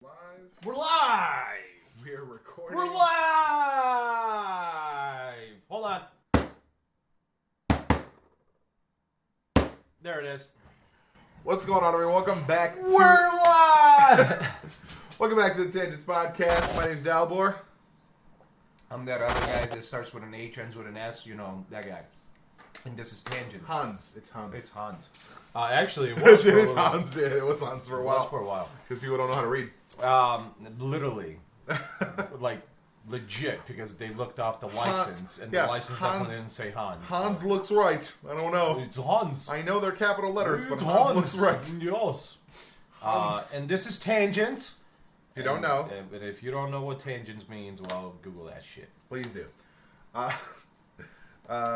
Live. We're live! We're recording. We're live! Hold on. There it is. What's going on, everyone? Welcome back. We're live! Welcome back to the Tangents Podcast. My name's Dalbor. I'm that other guy that starts with an H, ends with an S. You know, that guy. And this is Tangents. Hans. It's Hans. It's Hans. Actually, it was It for a is little- Hans. Yeah, it was Hans for a It while. was for a while. Because people don't know how to read. Literally. Like, legit, because they looked off the license, and yeah, the license Hans- definitely didn't say Hans. Hans looks right. I don't know. It's Hans. I know they're capital letters, but It's Hans looks right. Yes. Hans. And this is Tangents. If you don't know, But if you don't know what Tangents means, well, Google that shit. please do.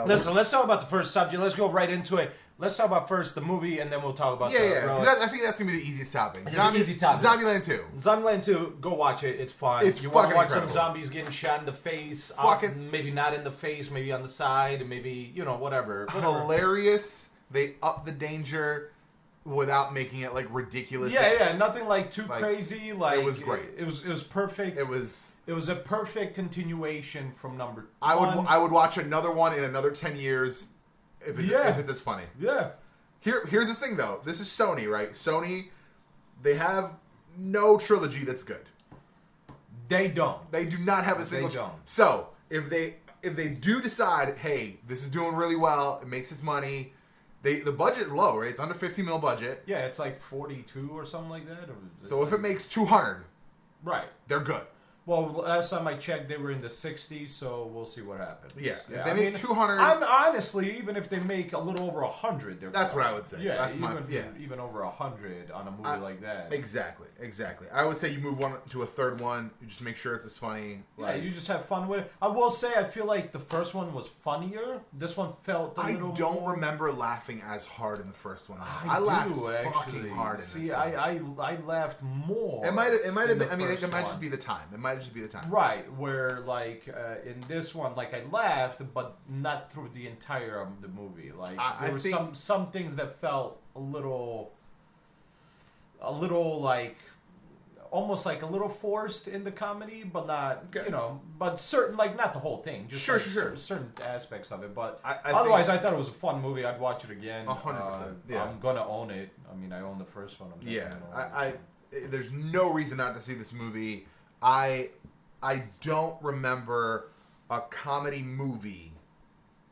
Listen, let's talk about the first subject. Let's go right into it. Let's talk about first the movie, and then we'll talk about Yeah. I think that's going to be the easiest topic. It's an easy topic. Zombieland 2. Zombileand 2, go watch it. It's fun. It's you want to fucking watch incredible. some zombies getting shot in the face. Fucking- maybe not in the face, maybe on the side, maybe, whatever. Hilarious. They up the danger without making it like ridiculous. Yeah, nothing like too Like, crazy. Like it was great. It was perfect. It was. It was a perfect continuation from number I one. would watch another one in another 10 years if it's as funny. Yeah. Here's the thing though. This is Sony, right? Sony, they have no trilogy that's good. They don't. They do not have a single. They don't. So if they do decide, hey, this is doing really well, it makes us money. The budget is low, right? It's under $50 million budget. Yeah, it's like 42 or something like that. So if it makes 200, right. they're good. Well, last time I checked, they were in the 60s, so we'll see what happens. Yeah, if they make 200, I'm honestly, even if they make a little over 100, they're that's fine. what I would say. Yeah, That's even over 100 on a movie like that. Exactly. I would say you move one to a third one. You just make sure it's as funny. Yeah, you just have fun with it. I will say, I feel like the first one was funnier. This one felt a little I don't more... remember laughing as hard in the first one. I laughed do, fucking hard in See, this one. I laughed more. It might have been. I mean, it first might one. just be the time. It might just be the time. Right, where like in this one, like I laughed, but not through the entire of the movie. Like there were some things that felt a little like almost like a little forced in the comedy, but not but certain, like not the whole thing, just Sure. certain aspects of it. But I otherwise, I thought it was a fun movie. I'd watch it again. 100%. Yeah, I'm gonna own it. I mean, I own the first one. I'm yeah. gonna own it. There's no reason not to see this movie. I don't remember a comedy movie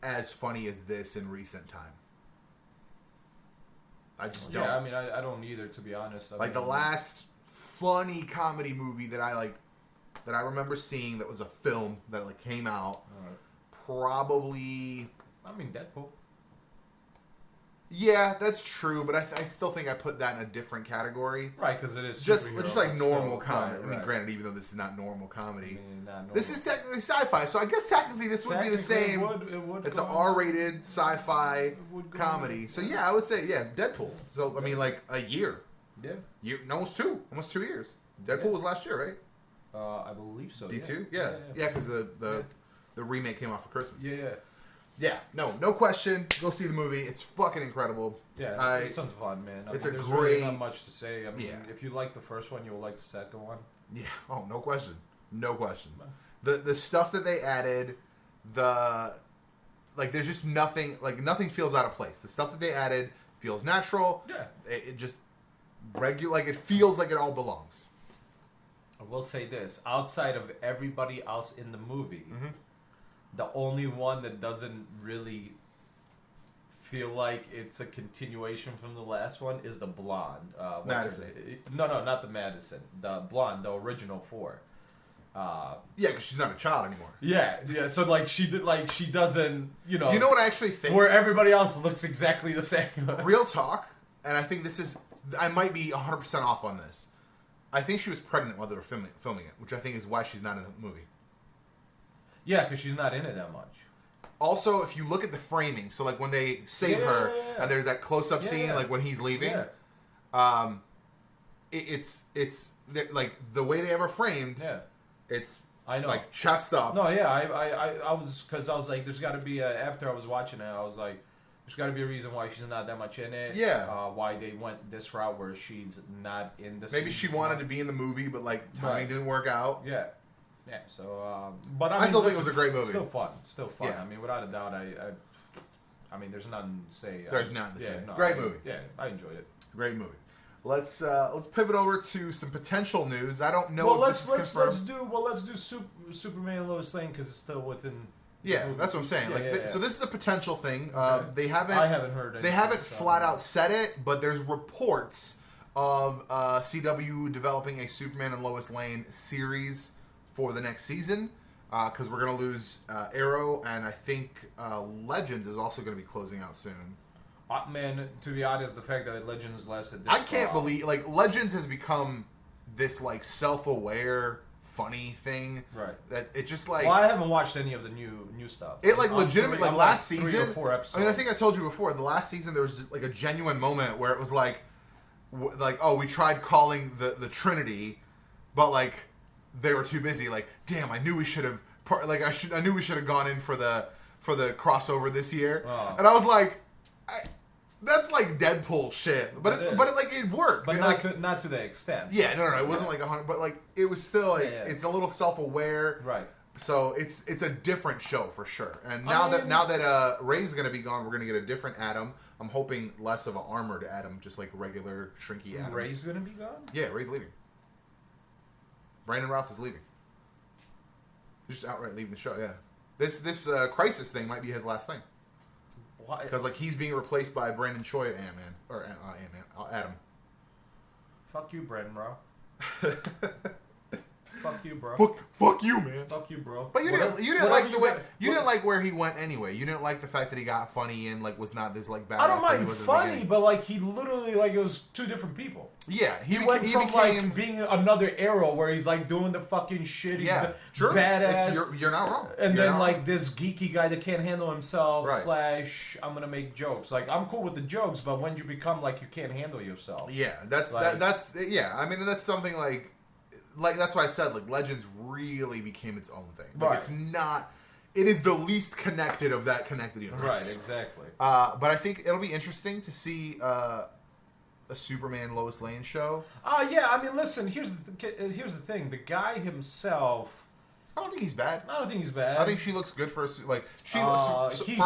as funny as this in recent time. I just don't. Yeah, I mean, I don't either, to be honest. Like the last funny comedy movie that I remember seeing that was a film that like came out, probably. I mean, Deadpool. Yeah, that's true, but I still think I put that in a different category. Right, because it is Just superhero, like but normal still, comedy. right, I mean, right. granted, even though this is not normal comedy, Not normal. this is technically sci-fi. So I guess technically this would be the same. It would It's go an on. R-rated sci-fi would go comedy. on. So yeah, I would say Deadpool. So I mean, like a year, Yeah. almost 2 years. Deadpool was last year, right? I believe so. D2, yeah, because the remake came out for Christmas. Yeah. No question. Go see the movie. It's fucking incredible. Yeah, it's tons of fun, man. It's there's a really great. not much to say. I mean, Yeah. if you like the first one, you'll like the second one. Yeah. Oh, no question. No question. The stuff that they added, there's just nothing. Like nothing feels out of place. The stuff that they added feels natural. Yeah. It just regular. Like it feels like it all belongs. I will say this: outside of everybody else in the movie, the only one that doesn't really feel like it's a continuation from the last one is the blonde. What's her Madison. name? No, not the Madison. The blonde, the original 4. Yeah, because she's not a child anymore. Yeah. So like she doesn't. You know what I actually think? Where everybody else looks exactly the same. Real talk, and I think I might be 100% off on this. I think she was pregnant while they were filming it, which I think is why she's not in the movie. Yeah, because she's not in it that much. Also, if you look at the framing, so like when they save her, and there's that close-up scene, like when he's leaving, it's like the way they have her framed. Yeah, it's I know, like chest up. No, yeah, I was like, there's got to be after I was watching it, I was like, There's got to be a reason why she's not that much in it. Yeah. Why they went this route where she's not in the. Maybe she wanted to be in the movie, but like timing didn't work out. Yeah. Yeah. So, but I still think it was a great movie. Still fun. Still fun. Yeah. I mean, without a doubt, I mean, there's nothing to say. There's nothing to say. No, great movie. Yeah, I enjoyed it. Great movie. Let's pivot over to some potential news. I don't know Well, if let's this is confirmed. let's do Superman and Lois Lane because it's still within. Yeah, that's what I'm saying. Yeah, So this is a potential thing. Okay. They haven't. I haven't heard. They haven't flat out said it, but there's reports of CW developing a Superman and Lois Lane series for the next season. Because we're gonna lose Arrow, and I think Legends is also gonna be closing out soon. Man, to be honest, the fact that Legends lasted this I can't believe Legends has become this like self-aware, funny thing. Right. That it just like. Well, I haven't watched any of the new stuff. It like legitimately like last 3 season. or 4 episodes. I mean, I think I told you before. The last season there was like a genuine moment where it was like oh, we tried calling the Trinity, but like they were too busy. Like, damn, I knew we should have. I knew we should have gone in for the crossover this year. Oh. And I was like. That's like Deadpool shit, but it worked. But like, not to the extent. Yeah, no, it wasn't like 100, but like it was still like it's a little self-aware, right? So it's a different show for sure. And now that Ray's gonna be gone, we're gonna get a different Adam. I'm hoping less of an armored Adam, just like regular shrinky Adam. Ray's gonna be gone. Yeah, Ray's leaving. Brandon Routh is leaving. He's just outright leaving the show. Yeah, this Crisis thing might be his last thing. Because like he's being replaced by Brandon Choi, Ant-Man or Adam. Fuck you, Brandon, bro. Fuck you, bro. Fuck you, man. Fuck you, bro. But you didn't like the way you didn't like where he went anyway. You didn't like the fact that he got funny and like was not this like badass. I don't mind he was funny, but like he literally like it was 2 different people. Yeah, he became like being another Arrow where he's like doing the fucking shit. He's sure. Badass. You're not wrong. And you're then like this geeky guy that can't handle himself. Right. / I'm gonna make jokes. Like I'm cool with the jokes, but when you become like you can't handle yourself. Yeah, that's yeah. I mean, that's something like that's why I said like Legends really became its own thing. Like it's not. It is the least connected of that connected universe. Right, exactly. But I think it'll be interesting to see a Superman Lois Lane show. Yeah. I mean, listen. Here's the thing. The guy himself. I don't think he's bad. I don't think he's bad. I think she looks good for like she. He's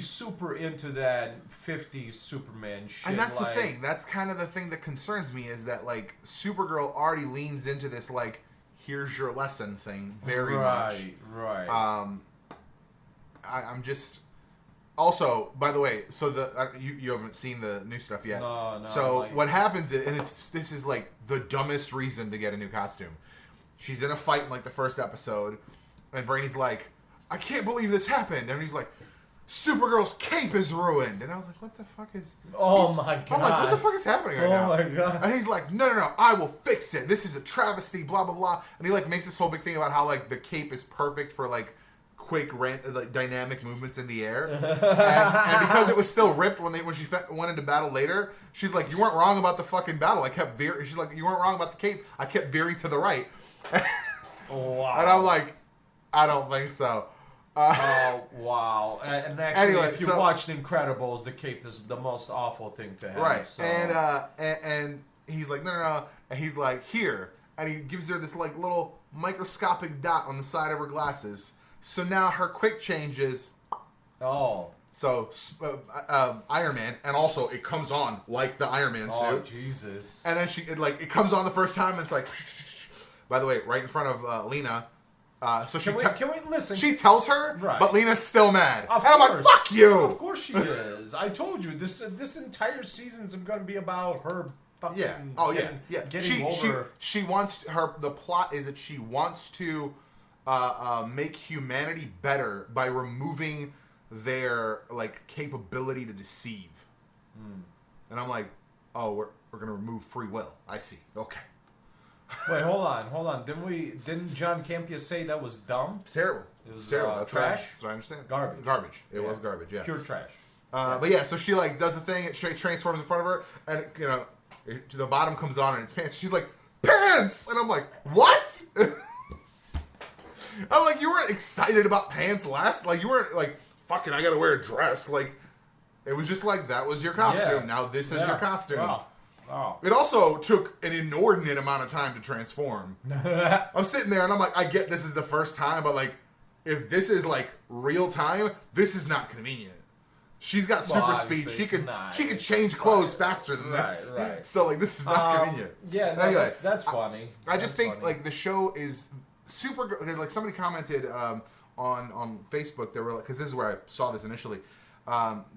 super into that 50s Superman shit. And that's the thing. That's kind of the thing that concerns me is that like Supergirl already leans into this like here's your lesson thing very much. Right. I'm just. Also, by the way, so you haven't seen the new stuff yet. No. So what happens is, and this is like the dumbest reason to get a new costume. She's in a fight in like the first episode, and Brainy's like, "I can't believe this happened," and he's like, "Supergirl's cape is ruined," and I was like, "What the fuck is?" Oh my god! I'm like, "What the fuck is happening right now?" Oh my god! And he's like, "No, I will fix it. This is a travesty." Blah blah blah, and he like makes this whole big thing about how like the cape is perfect for like quick dynamic movements in the air, and because it was still ripped when she went into battle later, she's like, "You weren't wrong about the fucking battle. I kept veering." She's like, "You weren't wrong about the cape. I kept veering to the right." Wow. And I'm like, I don't think so. Oh wow! And actually, anyway, if you watched Incredibles, the cape is the most awful thing to have. Right. So. And he's like, no, and he's like, here, and he gives her this like little microscopic dot on the side of her glasses. So now her quick change is. Oh. So Iron Man, and also it comes on like the Iron Man suit. Oh Jesus! And then it comes on the first time, and it's like. By the way, right in front of Lena. So can we listen? She tells her, but Lena's still mad. And I'm like, fuck you! Of course she is. I told you, this entire season's going to be about her fucking getting over... She wants... The plot is that she wants to make humanity better by removing their, like, capability to deceive. And I'm like, oh, we're going to remove free will. I see. Okay. Wait, hold on. Didn't John Campea say that was dumb? It's terrible. It was terrible. That's trash. That's what I understand. Garbage. It was garbage. Yeah. Pure trash. But yeah, so she like does the thing. It transforms in front of her, and to the bottom comes on and it's pants. She's like, pants, and I'm like, what? I'm like, you weren't excited about pants last. Like you weren't like, fucking, I gotta wear a dress. Like It was just like, that was your costume. Yeah. Now this is your costume. Oh. It also took an inordinate amount of time to transform. I'm sitting there and I'm like, I get this is the first time, but like, if this is like real time, this is not convenient. She's got super speed. She could change clothes faster than this. Right. So like, this is not convenient. Yeah, no, anyway, that's funny. I just think like the show is super good because like somebody commented on Facebook. They were like, because this is where I saw this initially.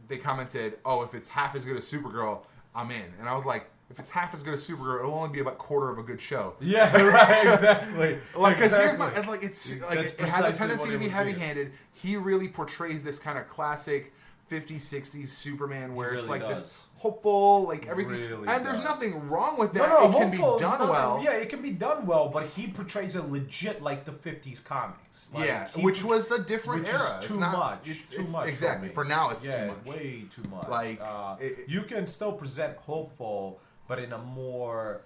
They commented, "Oh, if it's half as good as Supergirl, I'm in." And I was like, if it's half as good as Supergirl, it'll only be about quarter of a good show. Yeah, right, exactly. Like, because exactly. here's my, like, it's like it has a tendency to be heavy-handed. He really portrays this kind of classic 50s, 60s Superman where it's like this hopeful, like everything. Really and there's nothing wrong with that. No, it can be done well. Yeah, it can be done well, but he portrays it legit like the 50s comics. Like, yeah, which was a different which era. Is too much. It's too much. Exactly. For now, it's too much. Way too much. Like you can still present hopeful, but in a more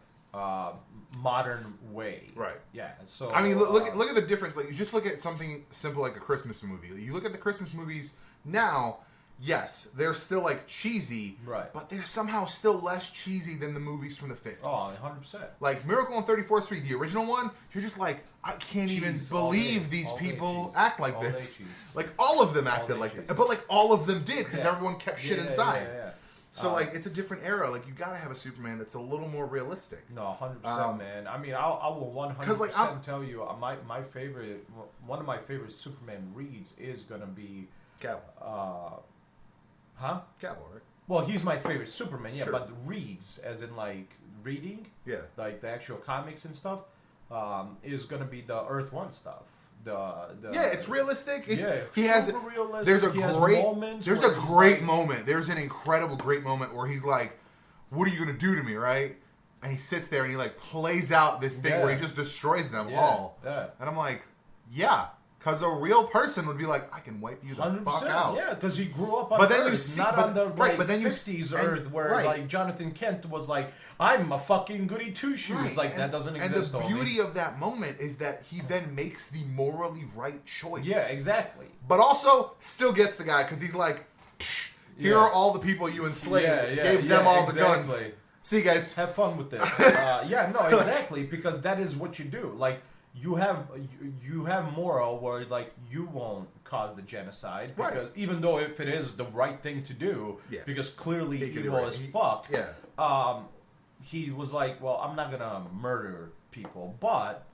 modern way. Right. Yeah. So I mean, look at the difference. Like, you just look at something simple like a Christmas movie. You look at the Christmas movies now. Yes, they're still like cheesy, right? But they're somehow still less cheesy than the movies from the 50s. Oh, 100%. Like Miracle on 34th Street, the original one, you're just like, I can't even believe these people act like this. Like all of them acted like that, but like all of them did because everyone kept shit inside. Yeah. So like it's a different era. Like you gotta have a Superman that's a little more realistic. No, 100%, man. I mean, I will 100% tell you my favorite, one of my favorite Superman reads is gonna be Cavill. Cavill, right? Well, he's my favorite Superman, yeah. Sure. But the reads, as in like reading, like the actual comics and stuff, is gonna be the Earth One stuff. It's realistic. It's he super has realistic. There's a great like, moment. There's an incredible great moment where he's like, "What are you gonna do to me?" Right? And he sits there and he like plays out this thing where he just destroys them all. Yeah. And I'm like, yeah. Because a real person would be like, I can wipe you the fuck out. Yeah, because he grew up on but then Earth, you see, not on the like, but then 50s Earth where like Jonathan Kent was like, I'm a fucking goody two-shoes. Like, that doesn't exist. And the beauty of that moment is that he then makes the morally right choice. Yeah, exactly. But also still gets the guy because he's like, here are all the people you enslaved. Gave them all the guns. See you guys. Have fun with this. Exactly. Because that is what you do. Like, you have moral where like you won't cause the genocide because even though if it is the right thing to do because clearly evil as fuck. He was like, well, I'm not gonna murder people, but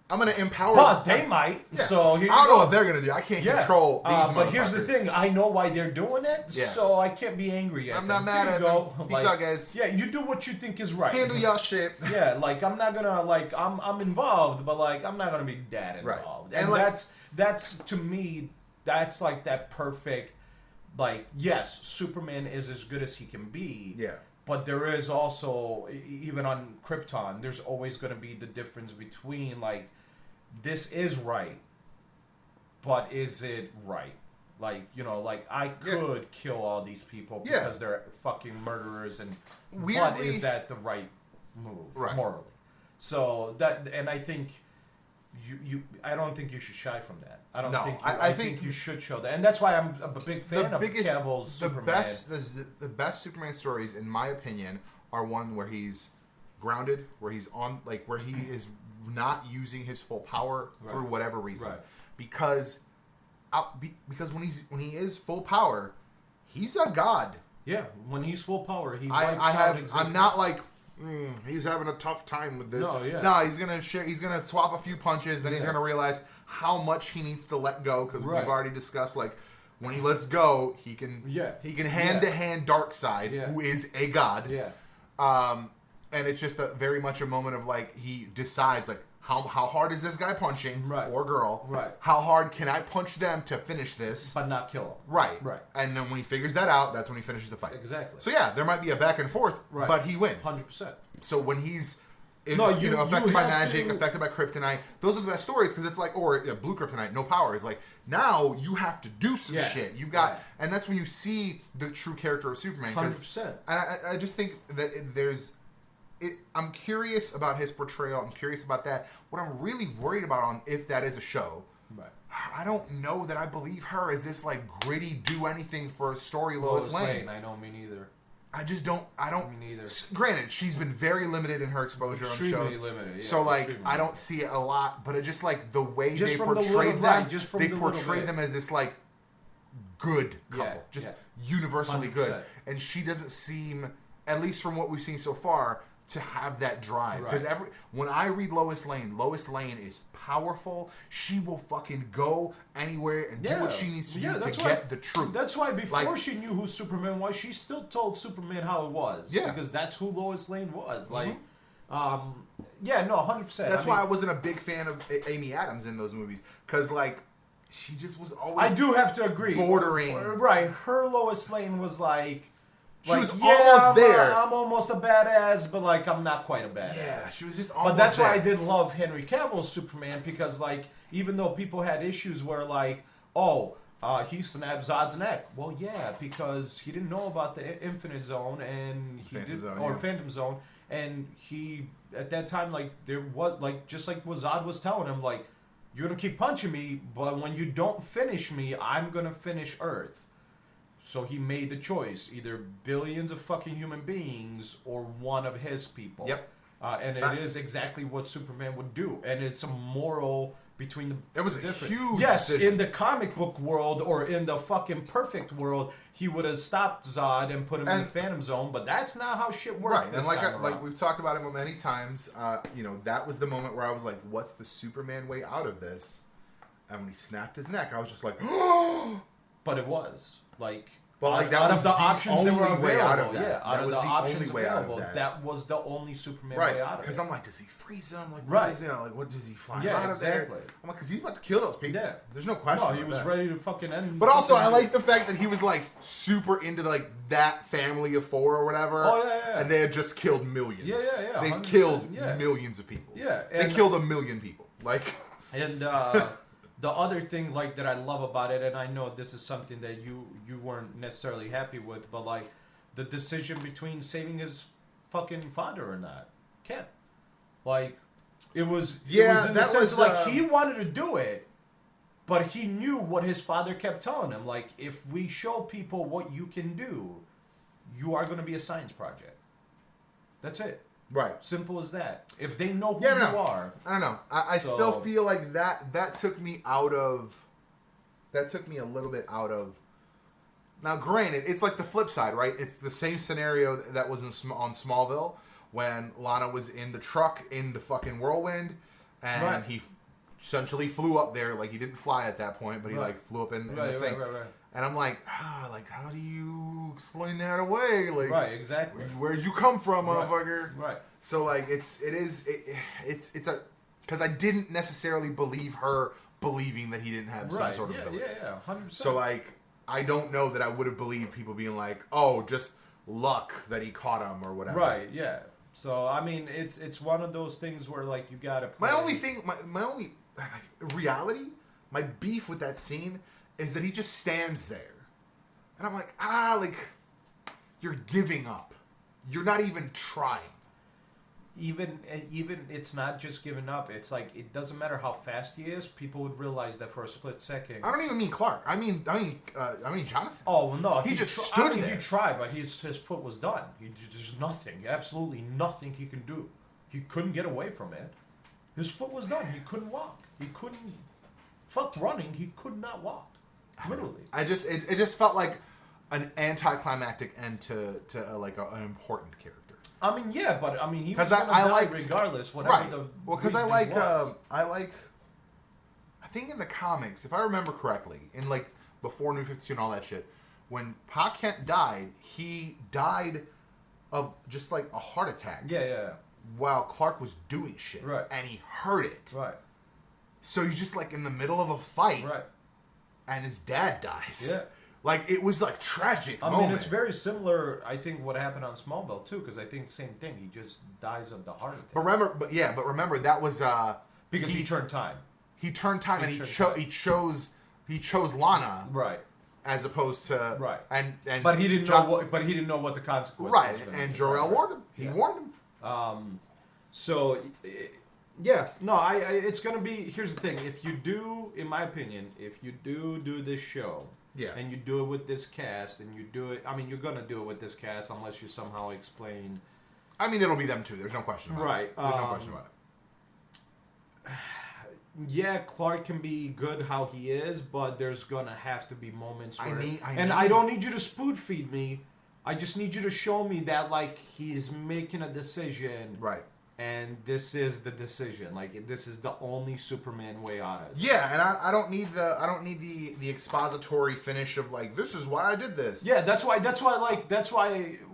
I'm gonna empower. But they might. Yeah. So I don't know what they're gonna do. I can't control these but here's the thing: I know why they're doing it, so I can't be angry at them. I'm not mad at them. Peace out, guys. Yeah, you do what you think is right. Handle y'all shit. Yeah, like I'm not gonna like I'm involved, but like I'm not gonna be that involved. Right. And like, that's to me, that's like that perfect. Like, yes, Superman is as good as he can be. Yeah. But there is also, even on Krypton, there's always going to be the difference between, like, this is right, but is it right? Like, you know, like, I could kill all these people because they're fucking murderers, and but is that the right move, morally? So, and I think I don't think you should shy from that. I think you should show that, and that's why I'm a big fan of Cavill's Superman. The best Superman stories, in my opinion, are one where he's grounded, where he's on, like where he is not using his full power through whatever reason, because when he is full power, he's a god. Yeah, when he's full power, he wipes out existence. I'm not like. He's having a tough time with this. No, he's gonna share. He's gonna swap a few punches. Then he's gonna realize how much he needs to let go because we've already discussed like when he lets go, he can hand to hand Darkseid, who is a god. Yeah. And it's just very much a moment of like he decides like how hard is this guy punching or girl? Right. How hard can I punch them to finish this? But not kill them. Right. And then when he figures that out, that's when he finishes the fight. Exactly. So yeah, there might be a back and forth, but he wins. 100%. So when he's affected by magic, affected by kryptonite, those are the best stories because it's like, or blue kryptonite, no power. Is like now you have to do some shit. You've got, and that's when you see the true character of Superman. 100%. And I just think that I'm curious about his portrayal. I'm curious about that. What I'm really worried about if that is a show, Right. I don't know that I believe her as this like gritty do anything for a story Lois Lane. I know, me neither. I just don't. I don't. Me neither. Granted, she's been very limited in her exposure on shows. Limited. Yeah, so like, extremely I don't see it a lot. But it just like the way just they from portrayed them. They the portrayed them as this like good couple, universally 100%. good. And she doesn't seem, at least from what we've seen so far, to have that drive. Because when I read Lois Lane is powerful. She will fucking go anywhere and do what she needs to do to get the truth. That's why before she knew who Superman was, she still told Superman how it was. Yeah. Because that's who Lois Lane was. Like, 100%. That's why I wasn't a big fan of Amy Adams in those movies. Because, like, she just was always... I do have to agree. Bordering. Right. Her Lois Lane was like... She was almost there. I'm almost a badass, but like I'm not quite a badass. Yeah, she was just almost But that's there. why I did love Henry Cavill's Superman, because like even though people had issues where like, he snapped Zod's neck. Well, yeah, because he didn't know about the Infinite Zone and Phantom Zone, and he at that time like there was like just like what Zod was telling him, like, you're gonna keep punching me, but when you don't finish me, I'm gonna finish Earth. So he made the choice, either billions of fucking human beings or one of his people. Yep. And it is exactly what Superman would do. And it's a moral between the... It was a huge Yes, decision. in the comic book world or in the fucking perfect world, he would have stopped Zod and put him in the Phantom Zone, but that's not how shit works. Right, and like we've talked about it many times, that was the moment where I was like, what's the Superman way out of this? And when he snapped his neck, I was just like, But it was. Like, that was the options that were only way out of available, that. out That of was the the options only way out of available, that. that was the only Superman right, way out of it. because I'm like, does he freeze them? Like, what is it? Like, what does he fly out of there? I'm like, because he's about to kill those people. Yeah. There's no question. No, he was ready to fucking end. But also, I like the fact that he was like super into like that family of 4 or whatever. Oh yeah. And they had just killed millions. Yeah. They 100%, killed millions of people. Yeah, they killed 1 million people. Like, and the other thing like that I love about it, and I know this is something that you weren't necessarily happy with, but like the decision between saving his fucking father or not, Ken. Like, it was in the sense like he wanted to do it, but he knew what his father kept telling him. Like, if we show people what you can do, you are going to be a science project. That's it. right. Simple as that. If they know who you are. I don't know. I still feel like that took me out of... That took me a little bit out of... Now, granted, it's like the flip side, right? It's the same scenario that was on Smallville when Lana was in the truck in the fucking whirlwind, and he essentially flew up there. Like, he didn't fly at that point, but he like flew up in the thing. Right. And I'm like, how do you explain that away? Like, right, exactly. Where'd you come from, motherfucker? Right. So like, it's a because I didn't necessarily believe her believing that he didn't have some sort of abilities. Yeah, 100%. So like, I don't know that I would have believed people being like, oh, just luck that he caught him or whatever. Right. Yeah. So I mean, it's one of those things where like you gotta. My only reality, my beef with that scene is that he just stands there, and I'm like, like, you're giving up. You're not even trying. Even it's not just giving up. It's like it doesn't matter how fast he is. People would realize that for a split second. I don't even mean Clark. I mean Jonathan. Oh well, no, he just stood there. He tried, but his foot was done. There's nothing, absolutely nothing he can do. He couldn't get away from it. His foot was done. He couldn't walk. He couldn't. Fuck running. He could not walk. Literally. It just felt like an anticlimactic end to like an important character. I mean, yeah, but I mean, he was gonna die regardless, whatever the because I like. I think in the comics, if I remember correctly, in like before New 52 and all that shit, when Pa Kent died, he died of just like a heart attack. Yeah. While Clark was doing shit, right, and he heard it, right. So he's just like in the middle of a fight, right, and his dad dies. Yeah. Like, it was, like, tragic I mean, it's very similar, I think, what happened on Smallville, too, because I think same thing. He just dies of the heart attack. But remember, that was, because he turned time. He turned time, and he chose Lana. Right. As opposed to... Right. And but he didn't know what the consequences right, and Jor-El warned him. He warned him. So, Yeah, no, it's gonna be. Here's the thing: if you do, in my opinion, if you do this show, and you do it with this cast, and you do it, I mean, you're gonna do it with this cast unless you somehow explain. I mean, it'll be them too. There's no question about it. There's no question about it. Yeah, Clark can be good how he is, but there's gonna have to be moments where. I don't need you to spoon feed me. I just need you to show me that like he's making a decision. Right. And this is the decision. Like this is the only Superman way out of it. Yeah, and I don't need the expository finish of like this is why I did this. Yeah, that's why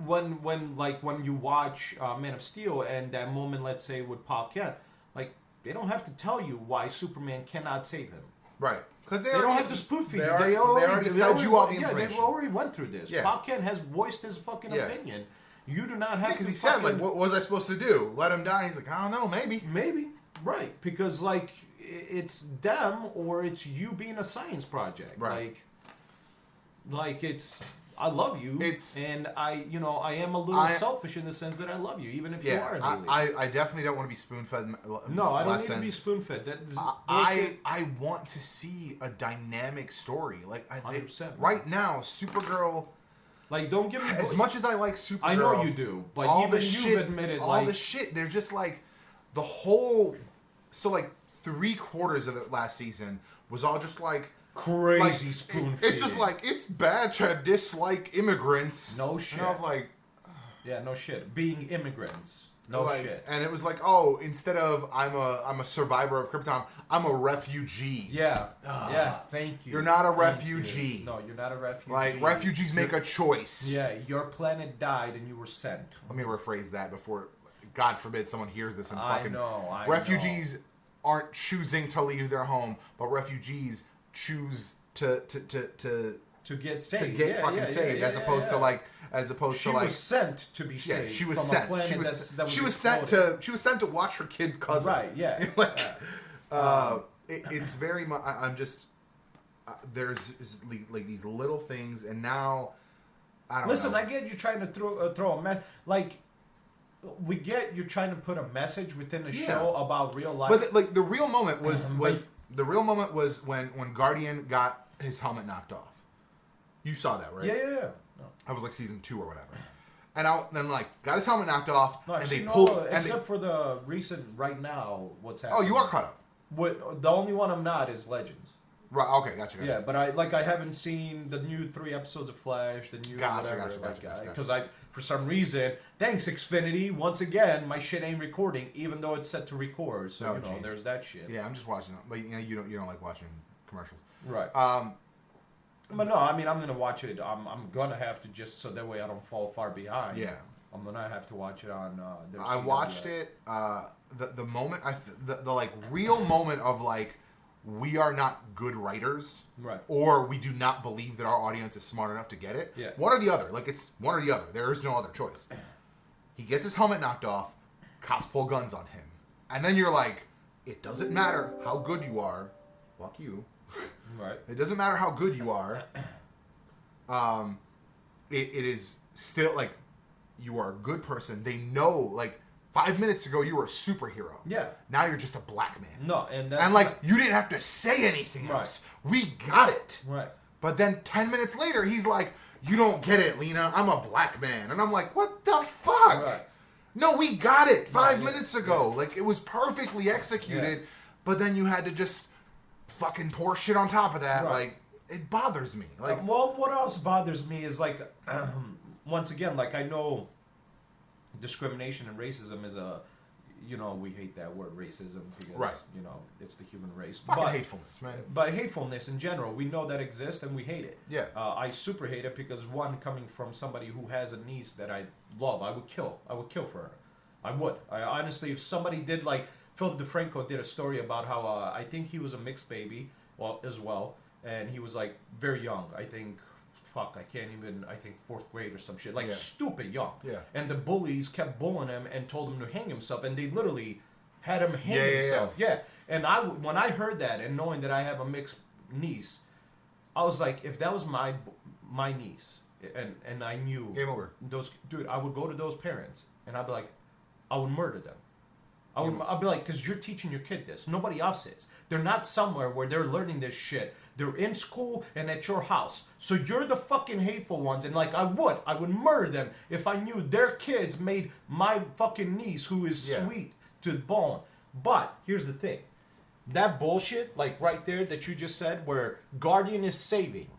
when you watch Man of Steel and that moment, let's say with Paul Kent, like they don't have to tell you why Superman cannot save him. Right. Because they don't have to spoon feed you. They already fed you all the information. Yeah, they already went through this. Yeah. Paul Kent has voiced his fucking opinion. You do not have to. Because he said, like, what was I supposed to do? Let him die? He's like, I don't know, maybe. Maybe. Right. Because, like, it's them or it's you being a science project. Right. Like it's, I love you. And I am a little selfish in the sense that I love you, even if you are an alien. I definitely don't want to be spoon-fed No, I don't need to be spoon-fed. I want to see a dynamic story. Like, 100%. Right now, Supergirl... Like, don't give me... As much as I like Supergirl... I know you do, but even you've admitted, all the shit, they're just like... The whole... So, like, 3/4 of the last season was all just like... Crazy spoon feeding. It's just like, it's bad to dislike immigrants. No shit. And I was like... Yeah, no shit. Being immigrants. No shit. And it was like, oh, instead of I'm a survivor of Krypton, I'm a refugee. Yeah. Yeah, thank you. You're not a refugee. No, you're not a refugee. Like, refugees make a choice. Yeah, your planet died and you were sent. Let me rephrase that before, God forbid, someone hears this and fucking... I refugees aren't choosing to leave their home, but refugees choose to get saved. To get fucking saved, as opposed to like... She was sent to be saved. Yeah, she was sent. She was sent to watch her kid cousin. Right. Yeah. Like, it's very much. I'm just. There's like these little things, and now I don't. Listen, know. I get you trying to throw a like. We get you're trying to put a message within the show about real life. But like the real moment was when Guardian got his helmet knocked off. You saw that, right? Yeah. I was like season 2 or whatever, and then like got his helmet knocked off, and they pulled. Except for the recent right now, what's happening? Oh, you are caught up. The only one I'm not is Legends. Right. Okay. Gotcha. Yeah, but I haven't seen the new 3 episodes of Flash. The new whatever. Gotcha. Because for some reason, thanks Xfinity, once again my shit ain't recording, even though it's set to record. So there's that shit. Yeah, I'm just watching it, but you don't like watching commercials, right? But no, I mean, I'm gonna watch it. I'm gonna have to, just so that way I don't fall far behind. Yeah, I'm gonna have to watch it on. I watched it. The moment the like real moment of like we are not good writers, right? Or we do not believe that our audience is smart enough to get it. Yeah. One or the other. Like it's one or the other. There is no other choice. He gets his helmet knocked off. Cops pull guns on him, and then you're like, it doesn't matter how good you are. Fuck you. Right. It doesn't matter how good you are. It is still like you are a good person. They know like 5 minutes ago you were a superhero. Yeah. Now you're just a black man. No, and you didn't have to say anything else. We got it. Right. But then 10 minutes later he's like, you don't get it, Lena. I'm a black man, and I'm like, what the fuck? Right. No, we got it 5 minutes ago. Yeah. Like it was perfectly executed, but then you had to just fucking pour shit on top of that. Right. Like it bothers me. Like well, what else bothers me is like once again, like I know discrimination and racism is a we hate that word racism because it's the human race. Fucking hatefulness, man. But hatefulness in general, we know that exists and we hate it. Yeah. I super hate it because one, coming from somebody who has a niece that I love, I would kill for her. I would. I honestly, if somebody did like. Philip DeFranco did a story about how I think he was a mixed baby as well, and he was like very young. I think, I think 4th grade or some shit. Like stupid young. Yeah. And the bullies kept bullying him and told him to hang himself, and they literally had him hang himself. Yeah. And when I heard that and knowing that I have a mixed niece, I was like, if that was my niece, and I knew game over. I would go to those parents and I'd be like, I would murder them. I'll be like, because you're teaching your kid this. Nobody else is. They're not somewhere where they're learning this shit. They're in school and at your house. So you're the fucking hateful ones. And like, I would murder them if I knew their kids made my fucking niece, who is sweet to the bone. But here's the thing. That bullshit, like right there that you just said, where Guardian is saving,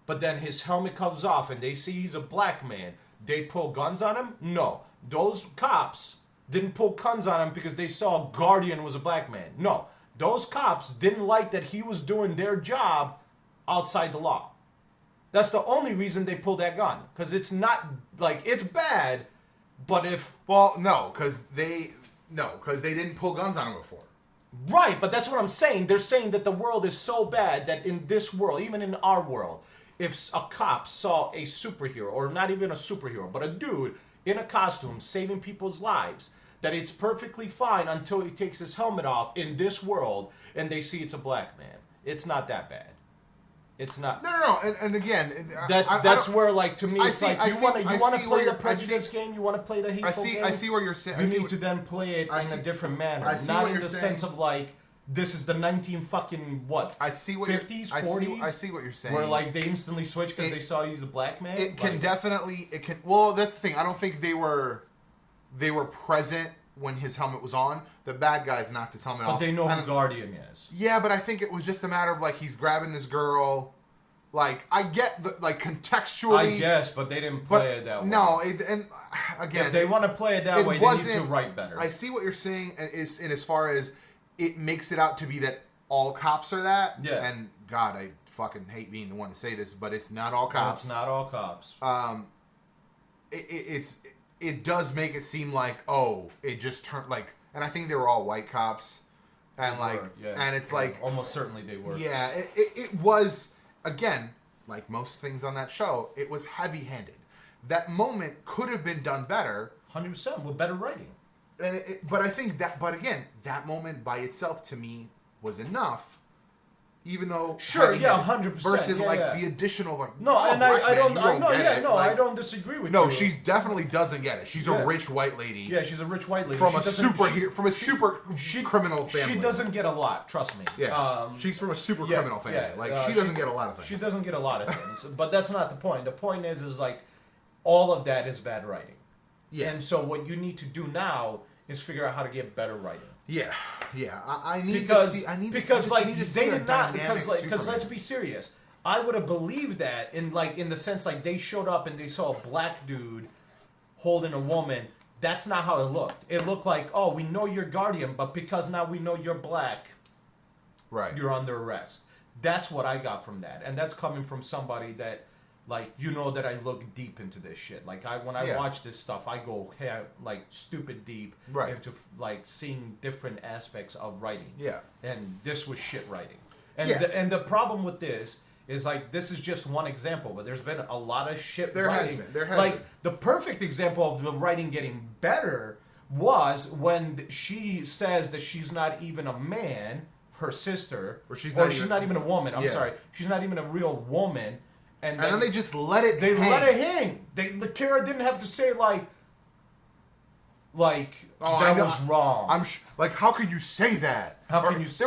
but then his helmet comes off and they see he's a black man. They pull guns on him? No. Those cops didn't pull guns on him because they saw Guardian was a black man. No. Those cops didn't like that he was doing their job outside the law. That's the only reason they pulled that gun. Because it's not, like, it's bad, but if... Well, no, because they didn't pull guns on him before. Right, but that's what I'm saying. They're saying that the world is so bad that in this world, even in our world, if a cop saw a superhero, or not even a superhero, but a dude in a costume saving people's lives, that it's perfectly fine until he takes his helmet off in this world and they see it's a black man. It's not that bad. It's not. No. And again, that's where, like, to me, it's like you want to play the prejudice game. You want to play the hateful game. I see where you're saying. You need to then play it in a different manner, not in the sense of like this is the 19 fucking what? I see what 50s, 40s. I see what you're saying. Where like they instantly switch because they saw he's a black man. It can definitely. Well, that's the thing. I don't think they were present when his helmet was on. The bad guys knocked his helmet off. But they know who Guardian is. Yeah, but I think it was just a matter of like he's grabbing this girl. Like, I get the, like, contextually. I guess, but they didn't play it that way. No, and again, if they want to play it that way, they need to write better. I see what you're saying, and as far as it makes it out to be that all cops are that. Yeah. And God, I fucking hate being the one to say this, but it's not all cops. No, it's not all cops. It does make it seem like, oh, it just turned like, and I think they were all white cops, and and it's like almost certainly they were. Yeah, it was. Again, like most things on that show, it was heavy-handed. That moment could have been done better. 100% with better writing. But I think that, but again, that moment by itself to me was enough. Even though 100%. Versus the additional like I don't disagree with you. No, she definitely doesn't get it. She's a rich white lady. Yeah, she's a rich white lady from a super criminal family. She doesn't get a lot, trust me. Yeah, she's from a super criminal family. She doesn't get a lot of things. She doesn't get a lot of things, but that's not the point. The point is like all of that is bad writing. Yeah, and so what you need to do now is figure out how to get better writing. Yeah. I need to see. I need because to like need to they did not because let's be serious. I would have believed that in the sense like they showed up and they saw a black dude holding a woman. That's not how it looked. It looked like, oh, we know you're Guardian, but because now we know you're black, right? You're under arrest. That's what I got from that, and that's coming from somebody that. Like, you know that I look deep into this shit. Like, when I watch this stuff, I go, like, stupid deep into, like, seeing different aspects of writing. Yeah. And this was shit writing. And the problem with this is, like, this is just one example, but there's been a lot of shit writing. There has been. The perfect example of the writing getting better was when she says that she's not even a man, her sister, or she's not even a woman. I'm sorry. She's not even a real woman. And then they just let it hang. Let it hang. The Kara didn't have to say that was wrong. Like, how could you say that? How can you say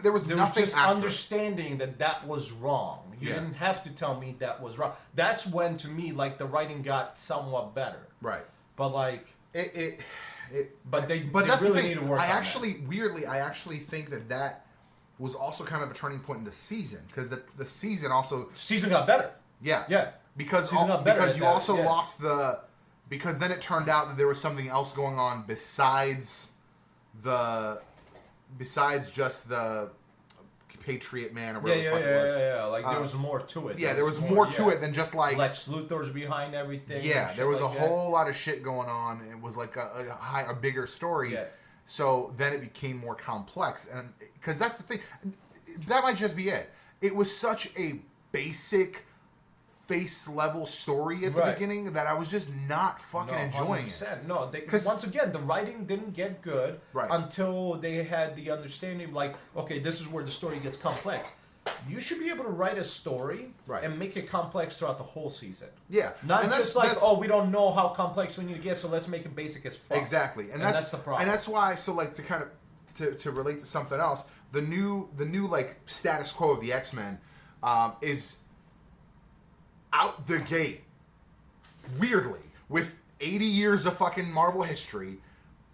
there was nothing just after. Understanding that was wrong. You didn't have to tell me that was wrong. That's when, to me, like, the writing got somewhat better. Right. But like but they that's really the thing. need to work on Weirdly, I actually think that was also kind of a turning point in the season, because the season got better. Yeah. Because you also lost because then it turned out that there was something else going on besides just the Patriot Man or whatever the fuck it was. Yeah. Like, there was more to it. There was more to it than just like Lex Luthor's behind everything. Yeah, there was a whole lot of shit going on. It was like a bigger story. Yeah. So then it became more complex, and because that's the thing, that might just be it. It was such a basic face level story at the beginning that I was just not fucking enjoying it. No, because once again, the writing didn't get good until they had the understanding of like, okay, this is where the story gets complex. you should be able to write a story and make it complex throughout the whole season. Yeah. Not just like, oh, we don't know how complex we need to get, so let's make it basic as fuck. Exactly. And that's the problem. And that's why, so like to kind of to relate to something else, the new like status quo of the X-Men is out the gate, weirdly, with 80 years of fucking Marvel history,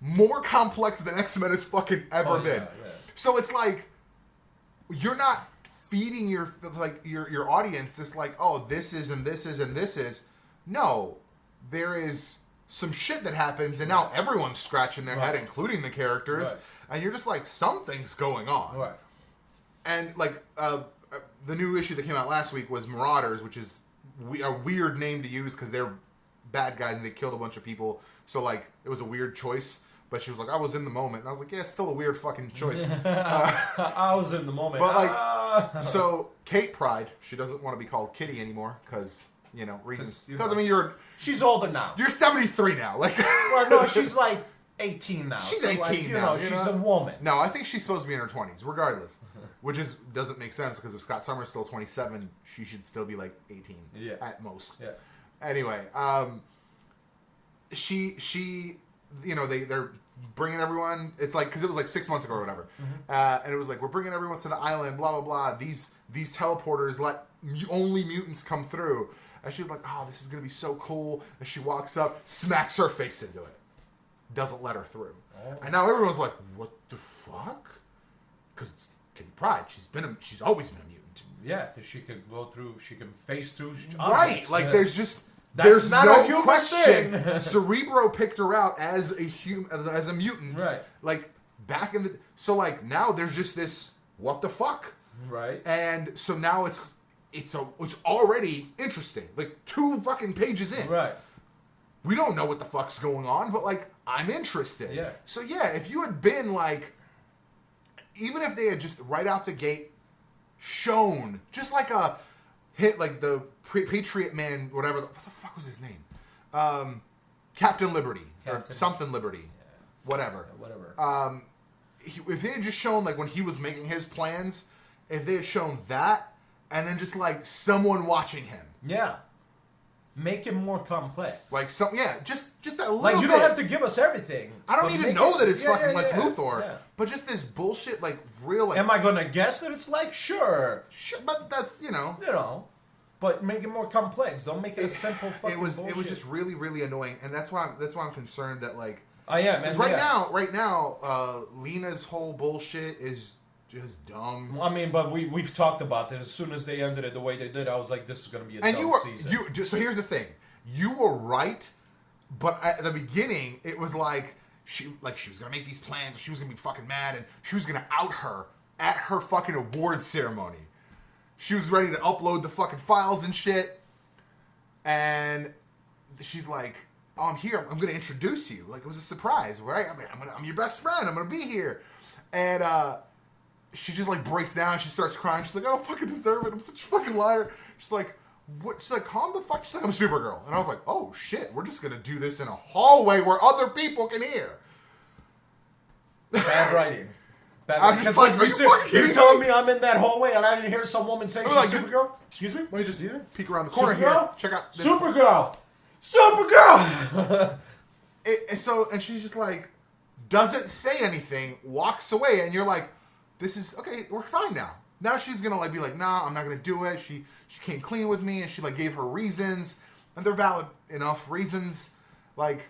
more complex than X-Men has fucking ever been. Yeah. So it's like, you're not feeding your audience this like, oh, this is and this is and this is. No, there is some shit that happens, and now everyone's scratching their head, including the characters, and you're just like, something's going on. Right. And like the new issue that came out last week was Marauders, which is a weird name to use because they're bad guys and they killed a bunch of people. So like, it was a weird choice. But she was like, I was in the moment. And I was like, yeah, it's still a weird fucking choice. I was in the moment. But like, so Kate Pride, she doesn't want to be called Kitty anymore because, you know, reasons. Because, I mean, she's older now. You're 73 now. Like, well, no, she's like 18 now. She's 18 like, now. You know, she's a woman. No, I think she's supposed to be in her 20s, regardless. Which doesn't make sense because if Scott Summers still 27, she should still be like 18 at most. Yeah. Anyway, she you know, they're bringing everyone. It's like, because it was like 6 months ago or whatever, and it was like, we're bringing everyone to the island. Blah blah blah. These teleporters let only mutants come through. And she was like, oh, this is gonna be so cool. And she walks up, smacks her face into it, doesn't let her through. Oh. And now everyone's like, what the fuck? Because Kitty Pryde, she's always been a mutant. Yeah, because she could go through. She can face through. Right. Like there's just. There's not no a human question. Cerebro picked her out as a mutant. Right. Like back in the so like now there's just this what the fuck. Right. And so now it's already interesting. Like 2 fucking pages in. Right. We don't know what the fuck's going on, but like I'm interested. Yeah. So yeah, if you had been like, even if they had just right out the gate shown just like a hit like the Patriot Man, whatever. What the fuck was his name? Captain Liberty. Or something Liberty. Yeah. Whatever. Yeah, whatever. If they had just shown, like, when he was making his plans, if they had shown that, and then just, like, someone watching him. Yeah. Make it more complex. Like, just that little like, you bit. don't have to give us everything. I don't need to know that it's fucking Lex Luthor. Yeah. But just this bullshit, like, real, like... Am I gonna guess that it's like, sure, but that's, you know... But make it more complex. Don't make it a simple fucking bullshit. It was just really, really annoying, and that's why I'm concerned that like. Oh yeah, man. Right now, Lena's whole bullshit is just dumb. I mean, but we've talked about this. As soon as they ended it the way they did, I was like, this is going to be a dumb season. So here's the thing. You were right, but at the beginning, it was like she was going to make these plans, and she was going to be fucking mad, and she was going to out her at her fucking award ceremony. She was ready to upload the fucking files and shit. And she's like, oh, I'm here. I'm going to introduce you. Like, it was a surprise, right? I'm your best friend. I'm going to be here. And she just, like, breaks down. She starts crying. She's like, I don't fucking deserve it. I'm such a fucking liar. She's like, what? She's like, calm the fuck. She's like, I'm Supergirl. And I was like, oh, shit. We're just going to do this in a hallway where other people can hear. Bad writing. I'm just like, are you fucking kidding me? You're telling me I'm in that hallway and I didn't hear some woman say she's like, Supergirl? Excuse me? Let me just peek around the corner Supergirl? here. Check out this. Supergirl! Supergirl! and she's just like, doesn't say anything, walks away, and you're like, this is, okay, we're fine now. Now she's gonna like be like, nah, I'm not gonna do it. She came clean with me, and she like gave her reasons, and they're valid enough reasons. Like,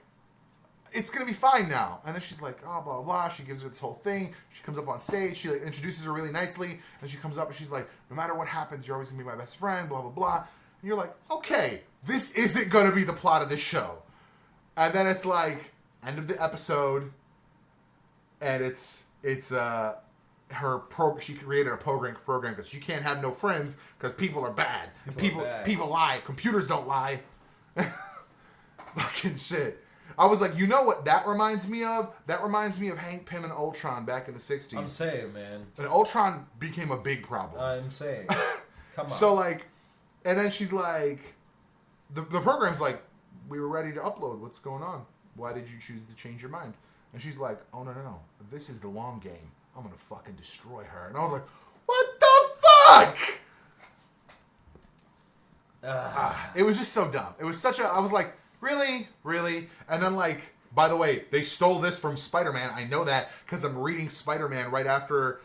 it's gonna be fine now. And then she's like, oh, blah, blah, blah. She gives her this whole thing. She comes up on stage. She like introduces her really nicely. And she comes up and she's like, no matter what happens, you're always gonna be my best friend, blah, blah, blah. And you're like, okay, this isn't gonna be the plot of this show. And then it's like, end of the episode. And it's her she created a program because she can't have no friends because people are bad. And people lie. Computers don't lie. Fucking shit. I was like, you know what that reminds me of? That reminds me of Hank Pym and Ultron back in the 60s. I'm saying, man. And Ultron became a big problem. I'm saying. Come on. So, like, and then she's like, the program's like, we were ready to upload. What's going on? Why did you choose to change your mind? And she's like, oh, no. This is the long game. I'm going to fucking destroy her. And I was like, what the fuck? It was just so dumb. It was such a... I was like, really? Really? And then, like, by the way, they stole this from Spider-Man. I know that because I'm reading Spider-Man right after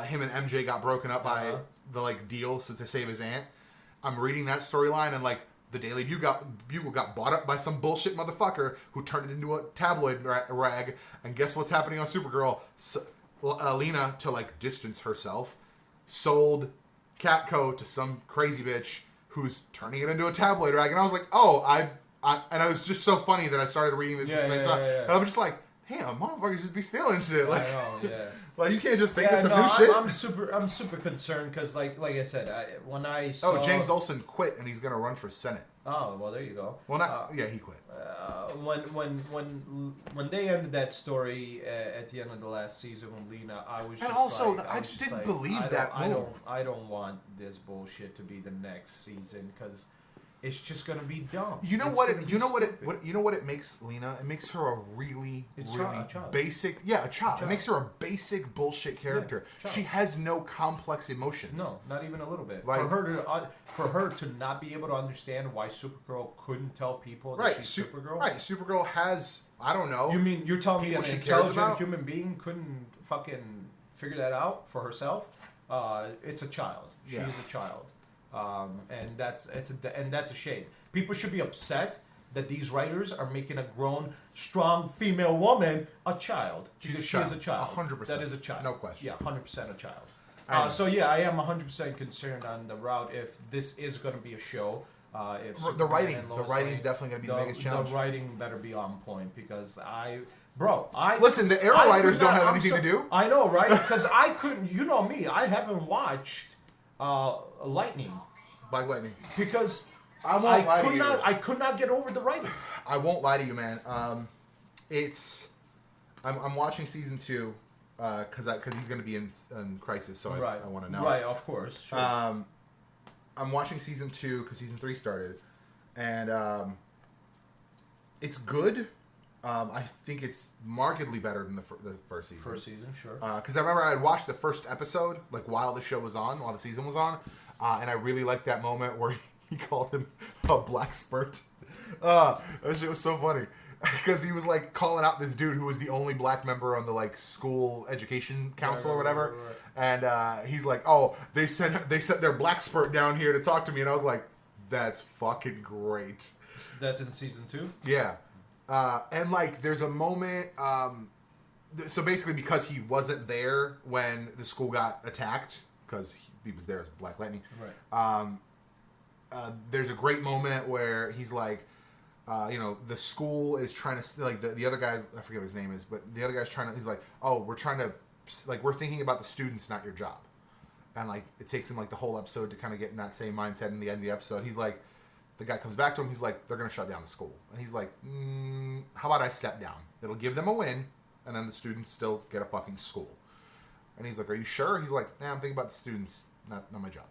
him and MJ got broken up by the, like, deal to save his aunt. I'm reading that storyline, and, like, the Daily Bugle got bought up by some bullshit motherfucker who turned it into a tabloid rag. And guess what's happening on Supergirl? Lena, to, like, distance herself, sold Catco to some crazy bitch who's turning it into a tabloid rag. And I was like, oh, and it was just so funny that I started reading this at the same time. Yeah. And I'm just like, damn, motherfuckers just be stealing shit. Like, I know, yeah. Like, you can't just think of some new shit. I'm super concerned because, like I said, when I saw... Oh, James Olsen quit and he's going to run for Senate. Oh, well, there you go. Well, yeah, he quit. When they ended that story at the end of the last season with Lena, I was just and also, like, I just didn't believe that move. I don't want this bullshit to be the next season because it's just gonna be dumb. You know what it makes Lena? It makes her a really basic, a child. It makes her a basic bullshit character. Yeah, she has no complex emotions. No, not even a little bit. Like, for her to not be able to understand why Supergirl couldn't tell people that she's Supergirl. Right, Supergirl has, I don't know. You mean you're telling me an intelligent human being couldn't fucking figure that out for herself? It's a child. She is a child. And that's a shame. People should be upset that these writers are making a grown, strong female woman a child. She is a child. 100%. That is a child. No question. Yeah, 100% a child. So yeah, I am 100% concerned on the route if this is going to be a show. If the writing's definitely going to be the biggest challenge. The writing better be on point because listen. The Arrow writers don't have anything to do. I know, right? Because I couldn't. You know me. I haven't watched Lightning. Black Lightning. Because I could not get over the writing. I won't lie to you, man. I'm watching season 2 because he's going to be in Crisis, so I want to know. Right, of course. Sure. I'm watching season 2 because season 3 started, and it's good. I think it's markedly better than the first season. First season, sure. Because I remember I had watched the first episode like while the show was on, while the season was on, and I really liked that moment where he called him a black spurt. That shit was so funny because he was like calling out this dude who was the only black member on the like school education council or whatever, and he's like, "Oh, they sent their black spurt down here to talk to me," and I was like, "That's fucking great." That's in season 2? Yeah. And like, there's a moment. So basically, because he wasn't there when the school got attacked, because he was there as Black Lightning. Right. There's a great moment where he's like, the school is trying to like the other guys. I forget what his name is, but the other guy's trying to. He's like, oh, we're trying to we're thinking about the students, not your job. And like, it takes him like the whole episode to kind of get in that same mindset. In the end of the episode, he's like. The guy comes back to him. He's like, they're going to shut down the school. And he's like, how about I step down? It'll give them a win, and then the students still get a fucking school. And he's like, are you sure? He's like, I'm thinking about the students, not my job.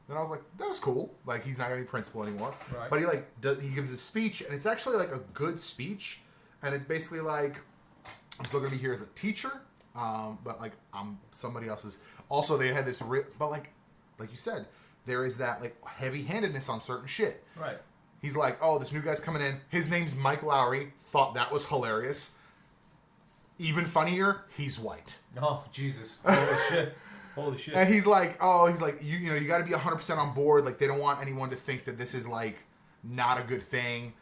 Then I was like, that was cool. Like, he's not going to be principal anymore. Right. But he gives a speech, and it's actually like a good speech. And it's basically like, I'm still going to be here as a teacher, but like I'm somebody else's. Also, they had this, but like you said, there is that like heavy-handedness on certain shit. Right. He's like, oh, this new guy's coming in. His name's Mike Lowry. Thought that was hilarious. Even funnier, he's white. Oh, Jesus. Holy shit. Holy shit. And he's like, you got to be 100% on board. Like, they don't want anyone to think that this is like not a good thing.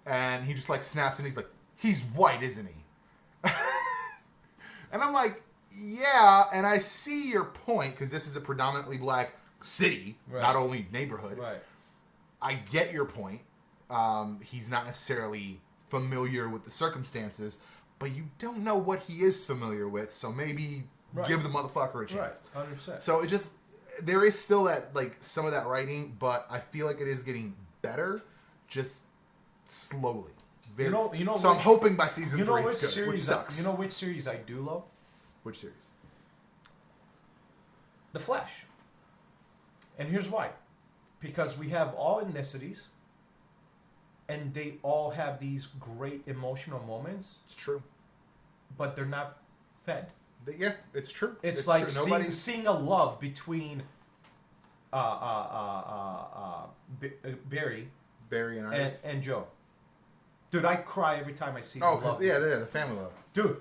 And he just like snaps and he's like, he's white, isn't he? And I'm like, yeah. And I see your point because this is a predominantly black city, not only neighborhood. Right. I get your point. He's not necessarily familiar with the circumstances, but you don't know what he is familiar with, so maybe give the motherfucker a chance. Right, 100%. So there is still that, like, some of that writing, but I feel like it is getting better, just slowly. So I'm hoping by season 3 it's good, which sucks. You know which series I do love? Which series? The Flash. And here's why. Because we have all ethnicities, and they all have these great emotional moments. It's true. But they're not fed. Yeah, it's true. It's like seeing a love between Barry, Barry and Iris. and Joe. Dude, I cry every time I see Oh, the love. yeah, the family love. Dude,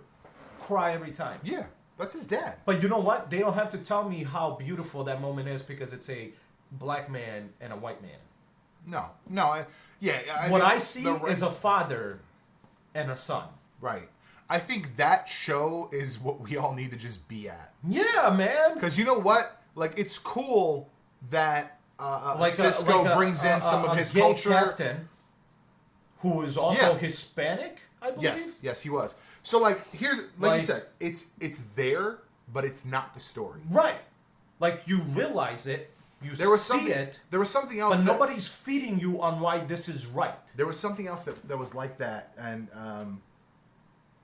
cry every time. Yeah, that's his dad. But you know what? They don't have to tell me how beautiful that moment is because it's a black man and a white man. No. What I see is a father and a son. Right. I think that show is what we all need to just be at. Yeah, man. Because you know what? Like, it's cool that Cisco brings in some of his gay culture. Captain, who is also Hispanic, I believe. Yes, he was. So, like, here's like you said, it's there, but it's not the story. Right. Like, you realize it, there was something else, but nobody's feeding you on why this is right. There was something else that was like that, and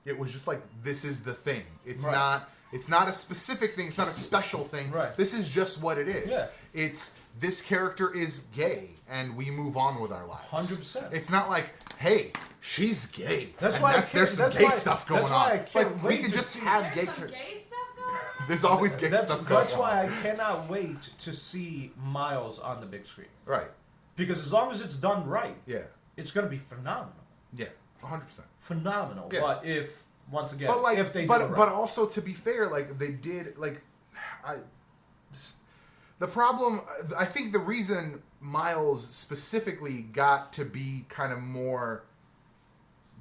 it was just like, this is the thing. It's not. It's not a specific thing. It's not a special thing. Right. This is just what it is. Yeah. It's this character is gay, and we move on with our lives. 100%. It's not like, hey, she's gay. That's and why there's some gay stuff going that's why on. I can't Like, wait we can to just see- have There's gay. some gay stuff going on? There's always gay stuff going on. That's why I cannot wait to see Miles on the big screen. Right. Because as long as it's done right, Yeah. it's going to be phenomenal. Yeah. 100%. Phenomenal. Yeah. But once again, But like, if they do it right. but also to be fair, like they did, the problem. I think the reason Miles specifically got to be kind of more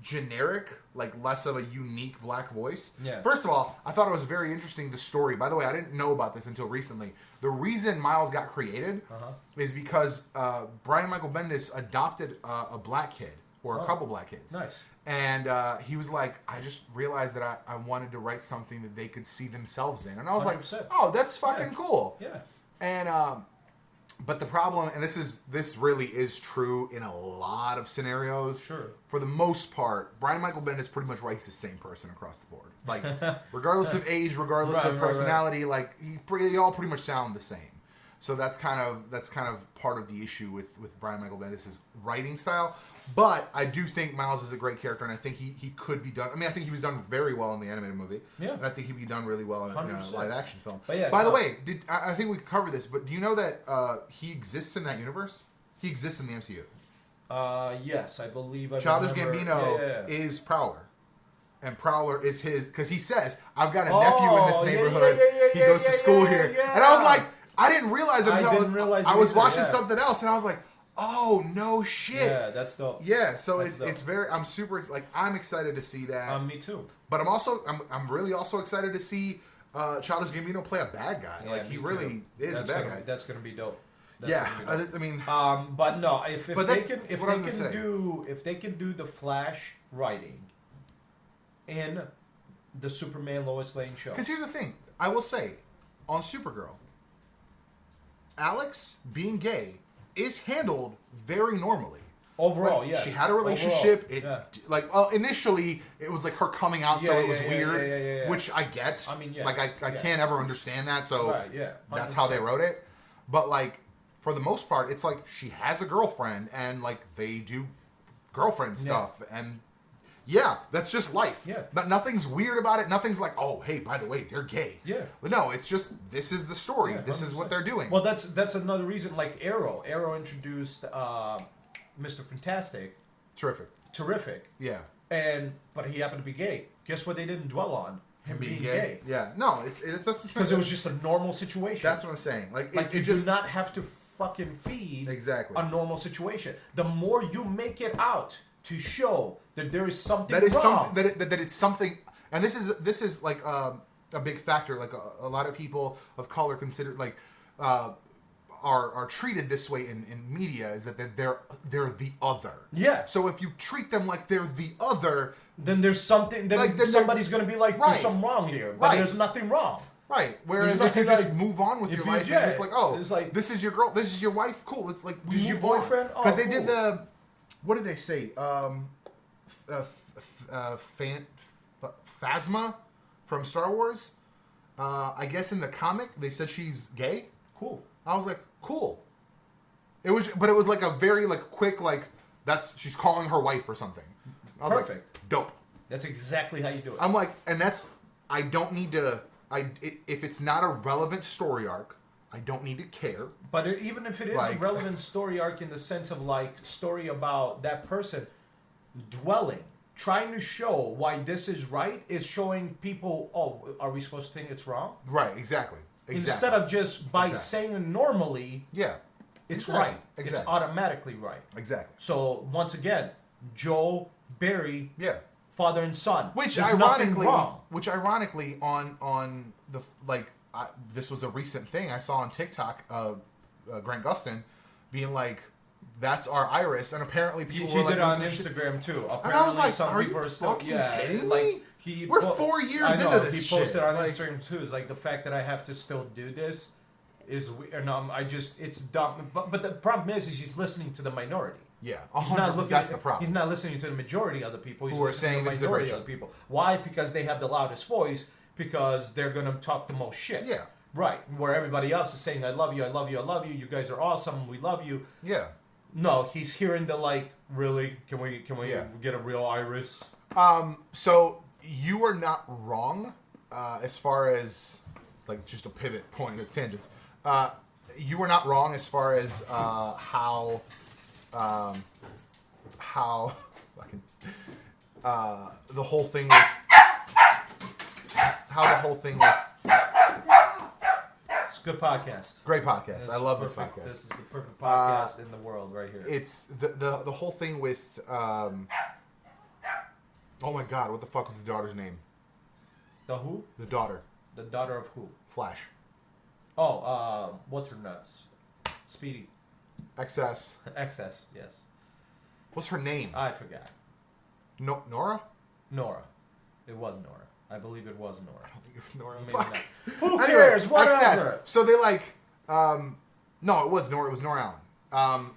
generic, like less of a unique black voice. Yeah. First of all, I thought it was very interesting, the story. By the way, I didn't know about this until recently. The reason Miles got created is because Brian Michael Bendis adopted a black kid or a couple black kids. Nice. And he was like, I just realized that I wanted to write something that they could see themselves in. And I was 100%. like, oh, that's fucking cool. Yeah. And but the problem, and this really is true in a lot of scenarios. Sure. For the most part, Brian Michael Bendis pretty much writes the same person across the board. Like, regardless of age, regardless of personality, like they all pretty much sound the same. So that's kind of part of the issue with Brian Michael Bendis' writing style. But I do think Miles is a great character, and I think he could be done. I mean, I think he was done very well in the animated movie. Yeah. And I think he'd be done really well in a 100%. live action film. But yeah, by the way, I think we covered this, but do you know that he exists in that universe? He exists in the MCU. Yes, I believe. Childish Gambino is Prowler. And Prowler is his, because he says, I've got a nephew in this neighborhood. He goes to school here. Yeah. And I was like, I didn't realize it until I was either, watching something else, and I was like, oh, no shit. Yeah, that's dope. Yeah, so That's dope. it's very, I'm super, like, I'm excited to see that. Me too. But I'm really also excited to see Childish Gambino play a bad guy. Yeah, like, he me really too. is a bad guy. That's gonna be dope. Yeah, I mean, but no, if But they that's can what I was gonna say. if they can do the Flash writing in the Superman Lois Lane show. because here's the thing, I will say, on Supergirl, Alex being gay is handled very normally. Overall, Like, yeah. she had a relationship. Overall, Initially it was like her coming out, so it was weird, yeah. which I get. I mean, yeah. Like I can't ever understand that, so Right, yeah. that's how they 100%. wrote it. But like for the most part, it's like she has a girlfriend, and like they do girlfriend stuff, and yeah, that's just life. Yeah. But nothing's weird about it. Nothing's like, oh, hey, by the way, they're gay. Yeah. But no, it's just this is the story. Yeah, this is 100%. what they're doing. Well, that's another reason. Like Arrow introduced Mr. Fantastic, terrific, yeah. but he happened to be gay. Guess what? They didn't dwell on him being gay. Yeah. No, it's Because it was just a normal situation. That's what I'm saying. Like you it just do not have to fucking feed Exactly. a normal situation. The more you make it out to show that there is something that is wrong. something that it's something, and this is like a big factor. Like a lot of people of color consider like are treated this way in media, is that they're the other. Yeah. So if you treat them like they're the other, then there's something. Then somebody's going to be like, Right. there's something wrong here. But Right. there's nothing wrong. right? Whereas There's if you nothing just like- move on with if your you- life, yeah, you're just like, oh, it's like- this is your girl, this is your wife, cool. It's like we This is your move on. boyfriend? Oh, Because they did cool. the, what did they say? Phasma from Star Wars. I guess in the comic they said she's gay. Cool. I was like, cool. It was like a very like quick like she's calling her wife or something. I was Perfect. like, dope. That's exactly how you do it. I'm like, and I don't need to. If it's not a relevant story arc, I don't need to care. But even if it is a relevant story arc in the sense of like story about that person dwelling, trying to show why this is right, is showing people, oh, are we supposed to think it's wrong? Right, exactly. Instead of just by saying normally, it's right. It's automatically right. Exactly. So once again, Joel, Barry, father and son. Which ironically, on the this was a recent thing I saw on TikTok. Grant Gustin being like, "That's our Iris," and apparently people he did it on Instagram too. Apparently, and I was like, some "Are people you are still kidding like, me? We're 4 years into this shit." He posted on Instagram too. It's like the fact that I have to still do this is weird. And it's dumb. But the problem is he's listening to the minority. Yeah, he's not looking. That's the problem. He's not listening to the majority of the people. He's who are saying to the minority of the people. Why? Because they have the loudest voice. Because they're gonna talk the most shit. Yeah. Right. Where everybody else is saying, "I love you, I love you, I love you. You guys are awesome. We love you." Yeah. No, he's hearing the like. Really? Can we get a real Iris? So you are not wrong, as far as like just a pivot point of tangents. You were not wrong as far as how fucking the whole thing with It's a good podcast. Great podcast. I love this podcast. This is the perfect podcast in the world right here. It's the whole thing with oh my god, what the fuck was the daughter's name? The who? The daughter. The daughter of who? Flash. Oh, what's her nuts? Speedy. XS. XS, yes. What's her name? I forgot. Nora? Nora. It was Nora. I believe it was Nora. I don't think it was Nora. Maybe Fuck. not. Who cares? Anyway, Whatever. XS. So they like, no, it was Nora. It was Nora Allen.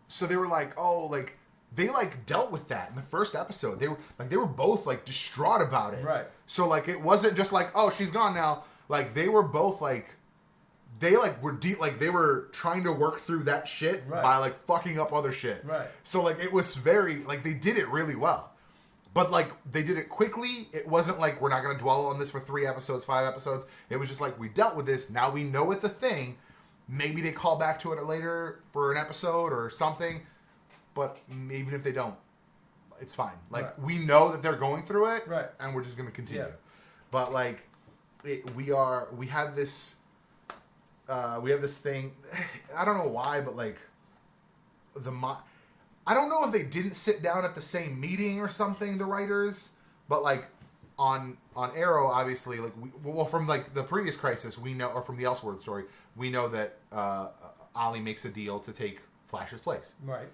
So they were like, oh, like they like dealt with that in the first episode. They were both like distraught about it. Right. So like it wasn't just like, oh, she's gone now. Like they were both like, they like were deep, like they were trying to work through that shit by like fucking up other shit. Right. So like it was very like they did it really well. But, like, they did it quickly. It wasn't like, we're not going to dwell on this for 3 episodes, 5 episodes. It was just like, we dealt with this. Now we know it's a thing. Maybe they call back to it later for an episode or something. But even if they don't, it's fine. Like, we know that they're going through it. Right. And we're just going to continue. Yeah. But, like, we have this thing. I don't know why, but, like, I don't know if they didn't sit down at the same meeting or something, the writers, but like on Arrow, obviously, like from like the previous Crisis, we know, or from the Elseworld story, we know that Ollie makes a deal to take Flash's place. Right.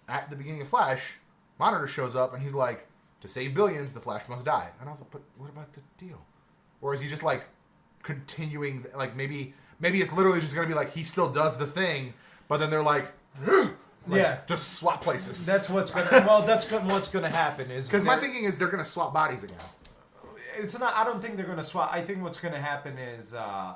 At the beginning of Flash, Monitor shows up and he's like, to save billions, the Flash must die. And I was like, but what about the deal? Or is he just like continuing, like maybe it's literally just going to be like he still does the thing, but then they're like, just swap places. That's what's gonna happen is because my thinking is they're gonna swap bodies again. It's not. I don't think they're gonna swap. I think what's gonna happen is, I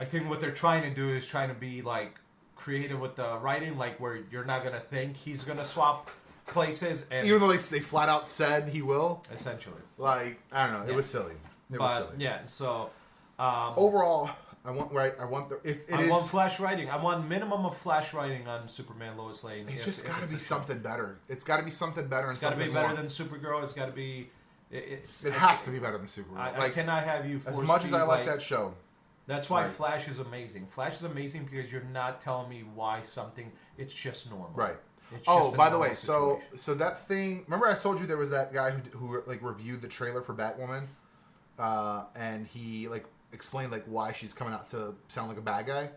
think what they're trying to do is trying to be like creative with the writing, like where you're not gonna think he's gonna swap places, and even though they flat out said he will. Essentially, like I don't know, it was silly. It was silly. Yeah. So overall. I want Flash writing. I want minimum of Flash writing on Superman, Lois Lane. It's just got to be something better. It's got to be something better. It's got to be better than Supergirl. It's got to be. It has to be better than Supergirl. I cannot have you. As much as I like that show. That's why Flash is amazing. Flash is amazing because you're not telling me why something. It's just normal. Right. It's just by the way, situation. so that thing. Remember, I told you there was that guy who like reviewed the trailer for Batwoman, and he like. Explain like why she's coming out to sound like a bad guy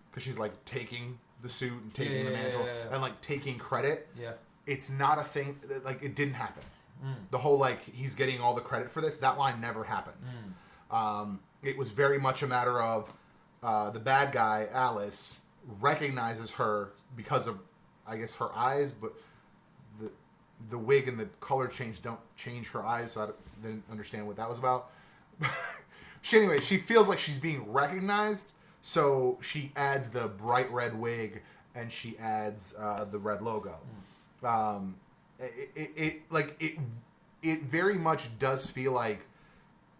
because she's like taking the suit and taking the mantle and like taking credit. Yeah, it's not a thing. Like it didn't happen. The whole like he's getting all the credit for this. That line never happens. It was very much a matter of the bad guy Alice recognizes her because of I guess her eyes, but the wig and the color change don't change her eyes. So I didn't understand what that was about. Anyway, she feels like she's being recognized, so she adds the bright red wig and she adds the red logo. It very much does feel like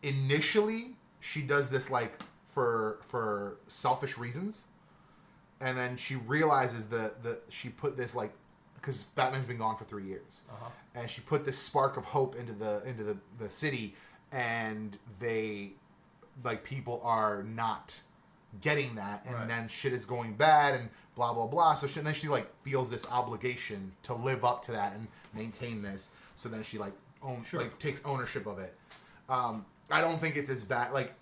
initially she does this like for selfish reasons, and then she realizes that she put this like, because Batman's been gone for 3 years, and she put this spark of hope into the city, and they like people are not getting that, and then shit is going bad and blah blah blah. So then she like feels this obligation to live up to that and maintain this. So then she like takes ownership of it. I don't think it's as bad. Like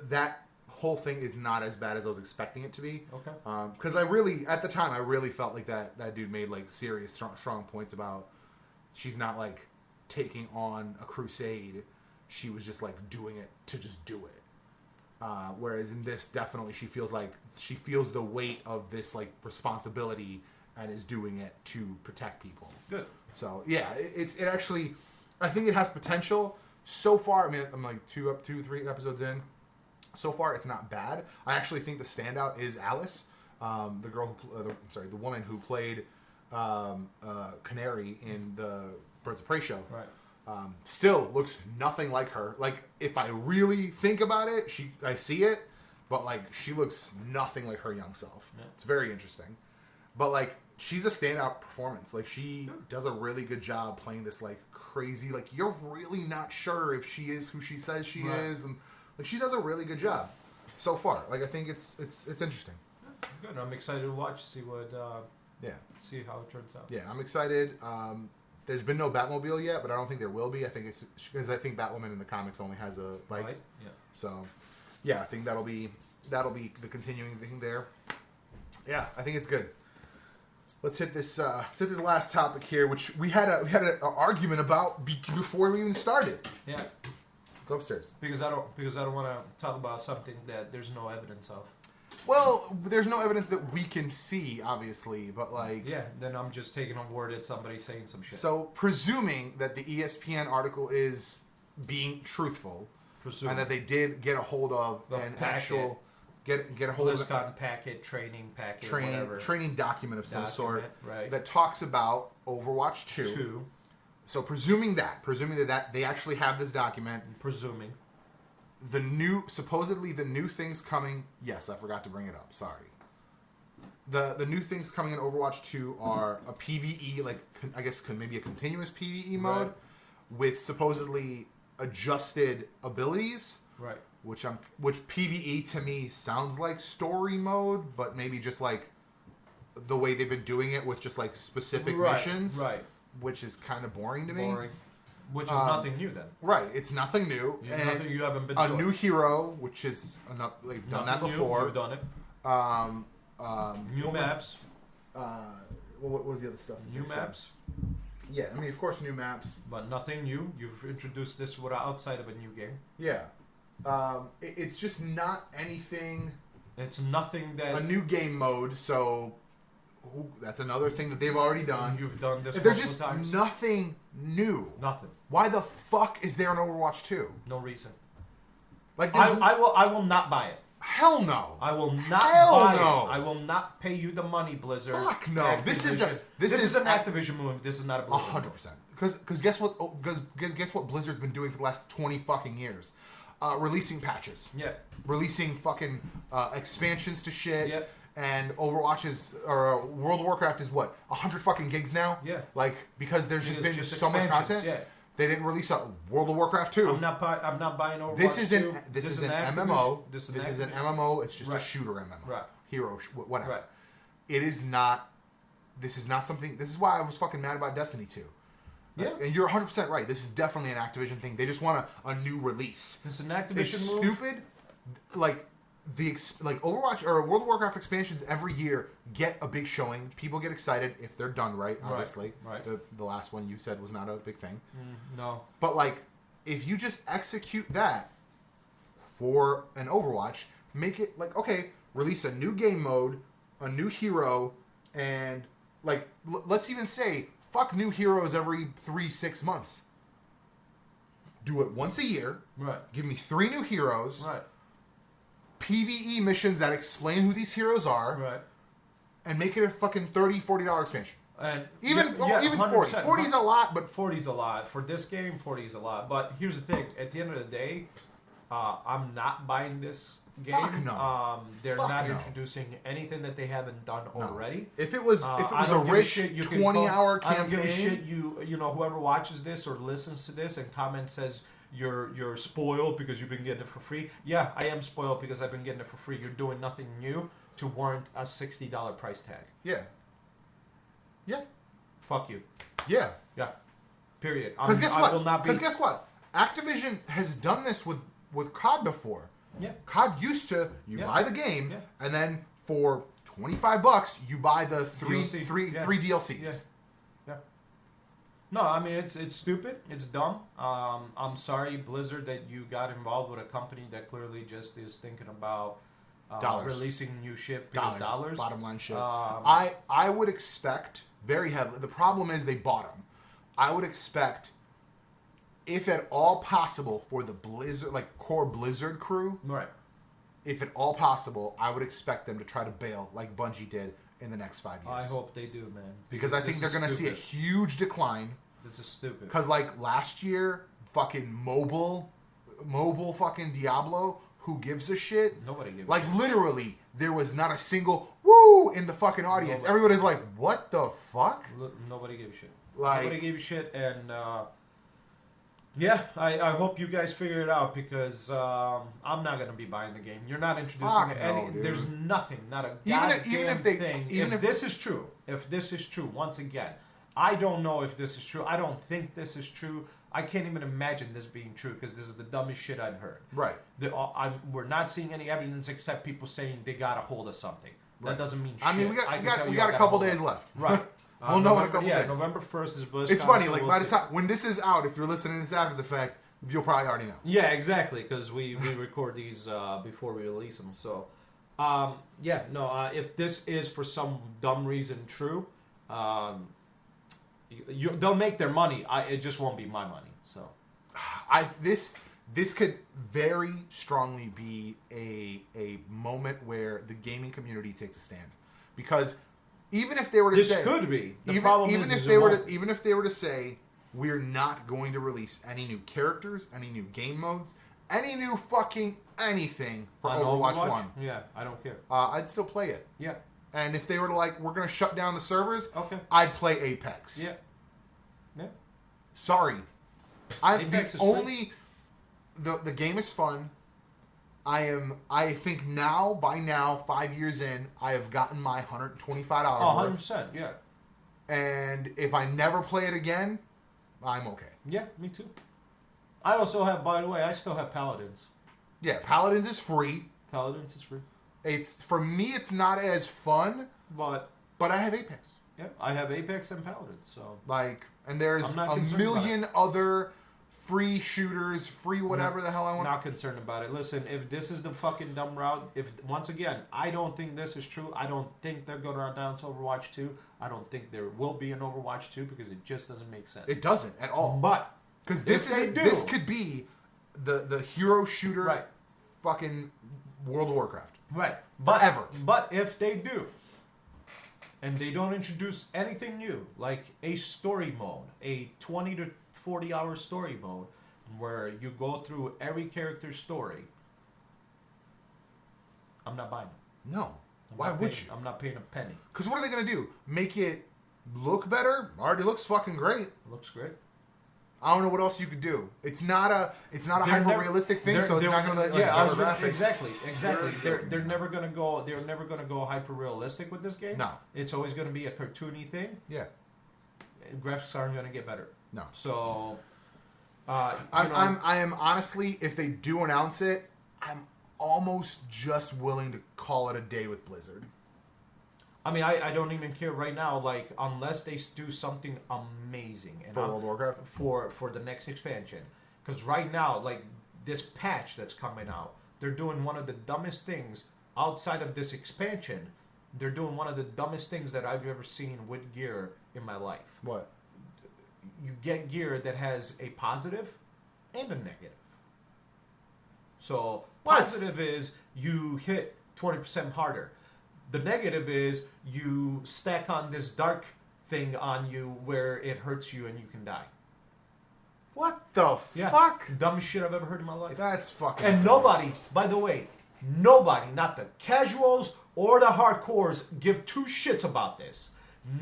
that whole thing is not as bad as I was expecting it to be. Okay. Because at the time I really felt like that dude made like serious strong points about she's not like taking on a crusade. She was just like doing it to just do it. Whereas in this, definitely she feels the weight of this like responsibility and is doing it to protect people. Good. So yeah, it actually, I think it has potential. So far, I mean, I'm like 3 episodes in. So far, it's not bad. I actually think the standout is Alice, the girl, the woman who played Canary in the Birds of Prey show. Right. Still looks nothing like her. Like, if I really think about it, I see it, but like she looks nothing like her young self. Yeah. It's very interesting. But like she's a standout performance. Like she does a really good job playing this like crazy, like you're really not sure if she is who she says she is, and like she does a really good job so far. Like I think it's interesting. Good. I'm excited to watch. See how it turns out. Yeah, I'm excited. There's been no Batmobile yet, but I don't think there will be. I think it's because I think Batwoman in the comics only has a bike. Right. Yeah. So, yeah, I think that'll be the continuing thing there. Yeah, I think it's good. Let's hit this last topic here, which we had an argument about before we even started. Yeah. Go upstairs. Because I don't want to talk about something that there's no evidence of. Well, there's no evidence that we can see, obviously, but like... Yeah, then I'm just taking on board that somebody's saying some shit. So, presuming that the ESPN article is being truthful, and that they did get a hold of an actual... Get a hold of... packet, training packet, whatever. Training document of some sort right. that talks about Overwatch 2. So, presuming that they actually have this document... Presuming... supposedly the new things coming. Yes, I forgot to bring it up. Sorry. The new things coming in Overwatch 2 are a PvE, like I guess maybe a continuous PvE mode with supposedly adjusted abilities. Right. Which PvE to me sounds like story mode, but maybe just like the way they've been doing it with just like specific missions. Right. Which is kind of boring to me. Which is nothing new then. Right, it's nothing new. Nothing you haven't been doing. A new hero, which is they've done that before. You've done it. New maps. What was the other stuff? New maps. Yeah, I mean, of course, new maps. But nothing new. You've introduced this outside of a new game. Yeah. It's just not anything... It's nothing that... A new game mode, so... That's another thing that they've already done. You've done this multiple times. There's just nothing new. Nothing. Why the fuck is there an Overwatch 2? No reason. Like I will not buy it. Hell no. I will not buy it. I will not pay you the money, Blizzard. Fuck no. Activision. This is an Activision movie. This is not a Blizzard. 100%. Because guess what? Guess what Blizzard's been doing for the last 20 fucking years? Releasing patches. Yeah. Releasing fucking expansions to shit. Yeah. And World of Warcraft is what, 100 fucking gigs now? Yeah. Like, because there's just been so much content. Yeah. They didn't release a World of Warcraft 2. I'm not buying Overwatch. This is an MMO. This is an MMO. It's just right. a shooter MMO. Right. Hero, whatever. Right. It is not. This is not something. This is why I was fucking mad about Destiny 2. Yeah. And you're 100% right. This is definitely an Activision thing. They just want a new release. It's an Activision move. Stupid. Like Overwatch or World of Warcraft expansions every year get a big showing. People get excited if they're done right. Obviously, right. The last one you said was not a big thing. No. But like, if you just execute that for an Overwatch, make it like okay, release a new game mode, a new hero, and like let's even say fuck new heroes every 3-6 months. Do it once a year. Right. Give me 3 new heroes. Right. PvE missions that explain who these heroes are, right? And make it a fucking $30-$40 expansion. And Even 40. 100%. 40 is a lot, but 40 is a lot for this game. 40 is a lot. But here's the thing: at the end of the day, I'm not buying this game. Fuck no. They're Fuck not no. introducing anything that they haven't done already. If it was I a don't give rich shit. You can 20-hour I don't campaign, give a shit. You know, whoever watches this or listens to this and comments says you're spoiled because you've been getting it for free. Yeah, I am spoiled because I've been getting it for free. You're doing nothing new to warrant a $60 price tag. yeah. Fuck you. Yeah. Yeah. Period. Because guess I what? will not be. Because guess what? Activision has done this with COD before. Yeah. COD used to buy the game and then for $25 you buy the three DLCs. Yeah. No, I mean it's stupid. It's dumb. I'm sorry, Blizzard, that you got involved with a company that clearly just is thinking about releasing new shit because dollars. Bottom line shit. I would expect very heavily. The problem is they bought them. I would expect, if at all possible, for the Blizzard, like core Blizzard crew, right? If at all possible, I would expect them to try to bail like Bungie did in the next 5 years. I hope they do, man. Because I think they're going to see a huge decline. This is stupid. Because like last year, fucking mobile fucking Diablo, who gives a shit? Nobody gives a shit. Like literally, there was not a single woo in the fucking audience. Nobody. Everybody's like, what the fuck? Nobody gave a shit. Like, nobody gave a shit, and yeah, I hope you guys figure it out because I'm not gonna be buying the game. You're not introducing any. Dude. There's nothing, not a even if they, thing. Even if this is true, once again, I don't know if this is true. I don't think this is true. I can't even imagine this being true because this is the dumbest shit I've heard. Right. We're not seeing any evidence except people saying they got a hold of something. That Right. doesn't mean shit. I mean, we got a couple days left. Right. We'll know in a couple days. November 1st is BlizzCon. It's funny, so like we'll by the see. time when this is out, if you're listening to this after the fact, you'll probably already know. Yeah, exactly, because we record these before we release them. So, if this is for some dumb reason true, they'll make their money. It just won't be my money. So, This could very strongly be a moment where the gaming community takes a stand, because even if they were to this say could be the even, problem even is if is they it were won't. to, even if they were to say we're not going to release any new characters, any new game modes, any new fucking anything for On Overwatch 1, yeah, I don't care. I'd still play it. Yeah, And if they were to like, we're going to shut down the servers, okay, I'd play Apex. yeah. Sorry. I'm Apex the is only the game is fun. I think by now 5 years in, I have gotten my $125 worth. 100%, yeah. And if I never play it again, I'm okay. Yeah, me too. I also have, by the way, I still have Paladins. Yeah, Paladins is free. Paladins is free. It's for me it's not as fun, But I have Apex. yeah, I have Apex and Paladins, so Like, and there's I'm not a concerned million other free shooters, free whatever the hell I want. not concerned about it. Listen, if this is the fucking dumb route, once again, I don't think this is true. I don't think they're going to announce Overwatch 2. I don't think there will be an Overwatch 2 because it just doesn't make sense. It doesn't at all. But Because if they do- this could be the hero shooter, Right. fucking World of Warcraft. right, Forever. But if they do, and they don't introduce anything new, like a story mode, a 20 to 40 hour story mode, where you go through every character's story, I'm not buying it. No. I'm Why not would paying- you? I'm not paying a penny. Because what are they gonna do? Make it look better? Already looks fucking great. It looks great. I don't know what else you could do. It's not a They're hyper never- realistic thing, they're- so it's they're- not gonna like yeah, I was better gonna, graphics. exactly. Sure. They're never gonna go. They're never gonna go hyper realistic with this game. No. It's always gonna be a cartoony thing. Yeah. Graphics aren't gonna get better. No. So, I am honestly, if they do announce it, I'm almost just willing to call it a day with Blizzard. I mean, I don't even care right now. Like, unless they do something amazing and For World of Warcraft? for the next expansion, because right now, like this patch that's coming out, they're doing one of the dumbest things outside of this expansion. They're doing one of the dumbest things that I've ever seen with gear in my life. What? You get gear that has a positive and a negative. So What? positive is you hit 20% harder. The negative is you stack on this dark thing on you where it hurts you and you can die. What the Yeah. fuck? Dumbest shit I've ever heard in my life. That's fucking. And dumb. nobody, by the way, nobody, not the casuals or the hardcores, give two shits about this.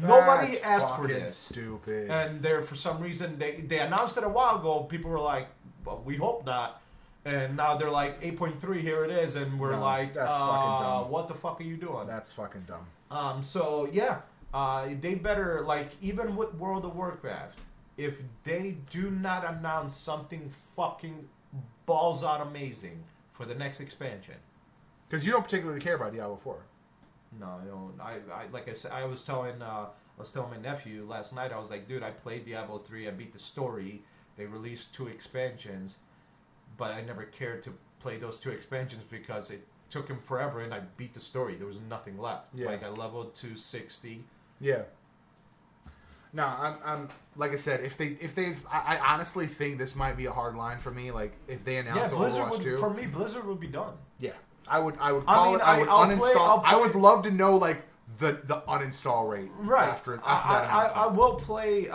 Nobody That's asked for fucking this. Stupid. And they're, for some reason, they announced it a while ago. People were like, well, we hope not. And now they're like, 8.3, here it is. And we're like, that's fucking dumb. What the fuck are you doing? That's fucking dumb. So, yeah, they better, like, even with World of Warcraft, if they do not announce something fucking balls out amazing for the next expansion. Because you don't particularly care about Diablo 4. No, I don't. I like I said, I was telling my nephew last night. I was like, dude, I played Diablo 3. I beat the story. They released 2 expansions, but I never cared to play those 2 expansions because it took him forever, and I beat the story. There was nothing left. Yeah. Like I leveled to 60. Yeah. No, I'm like I said, I honestly think this might be a hard line for me. Like if they announce Overwatch 2, for me, Blizzard would be done. yeah, I would call it. I would uninstall. I would love to know like the uninstall rate. Right. After that announcement. I will play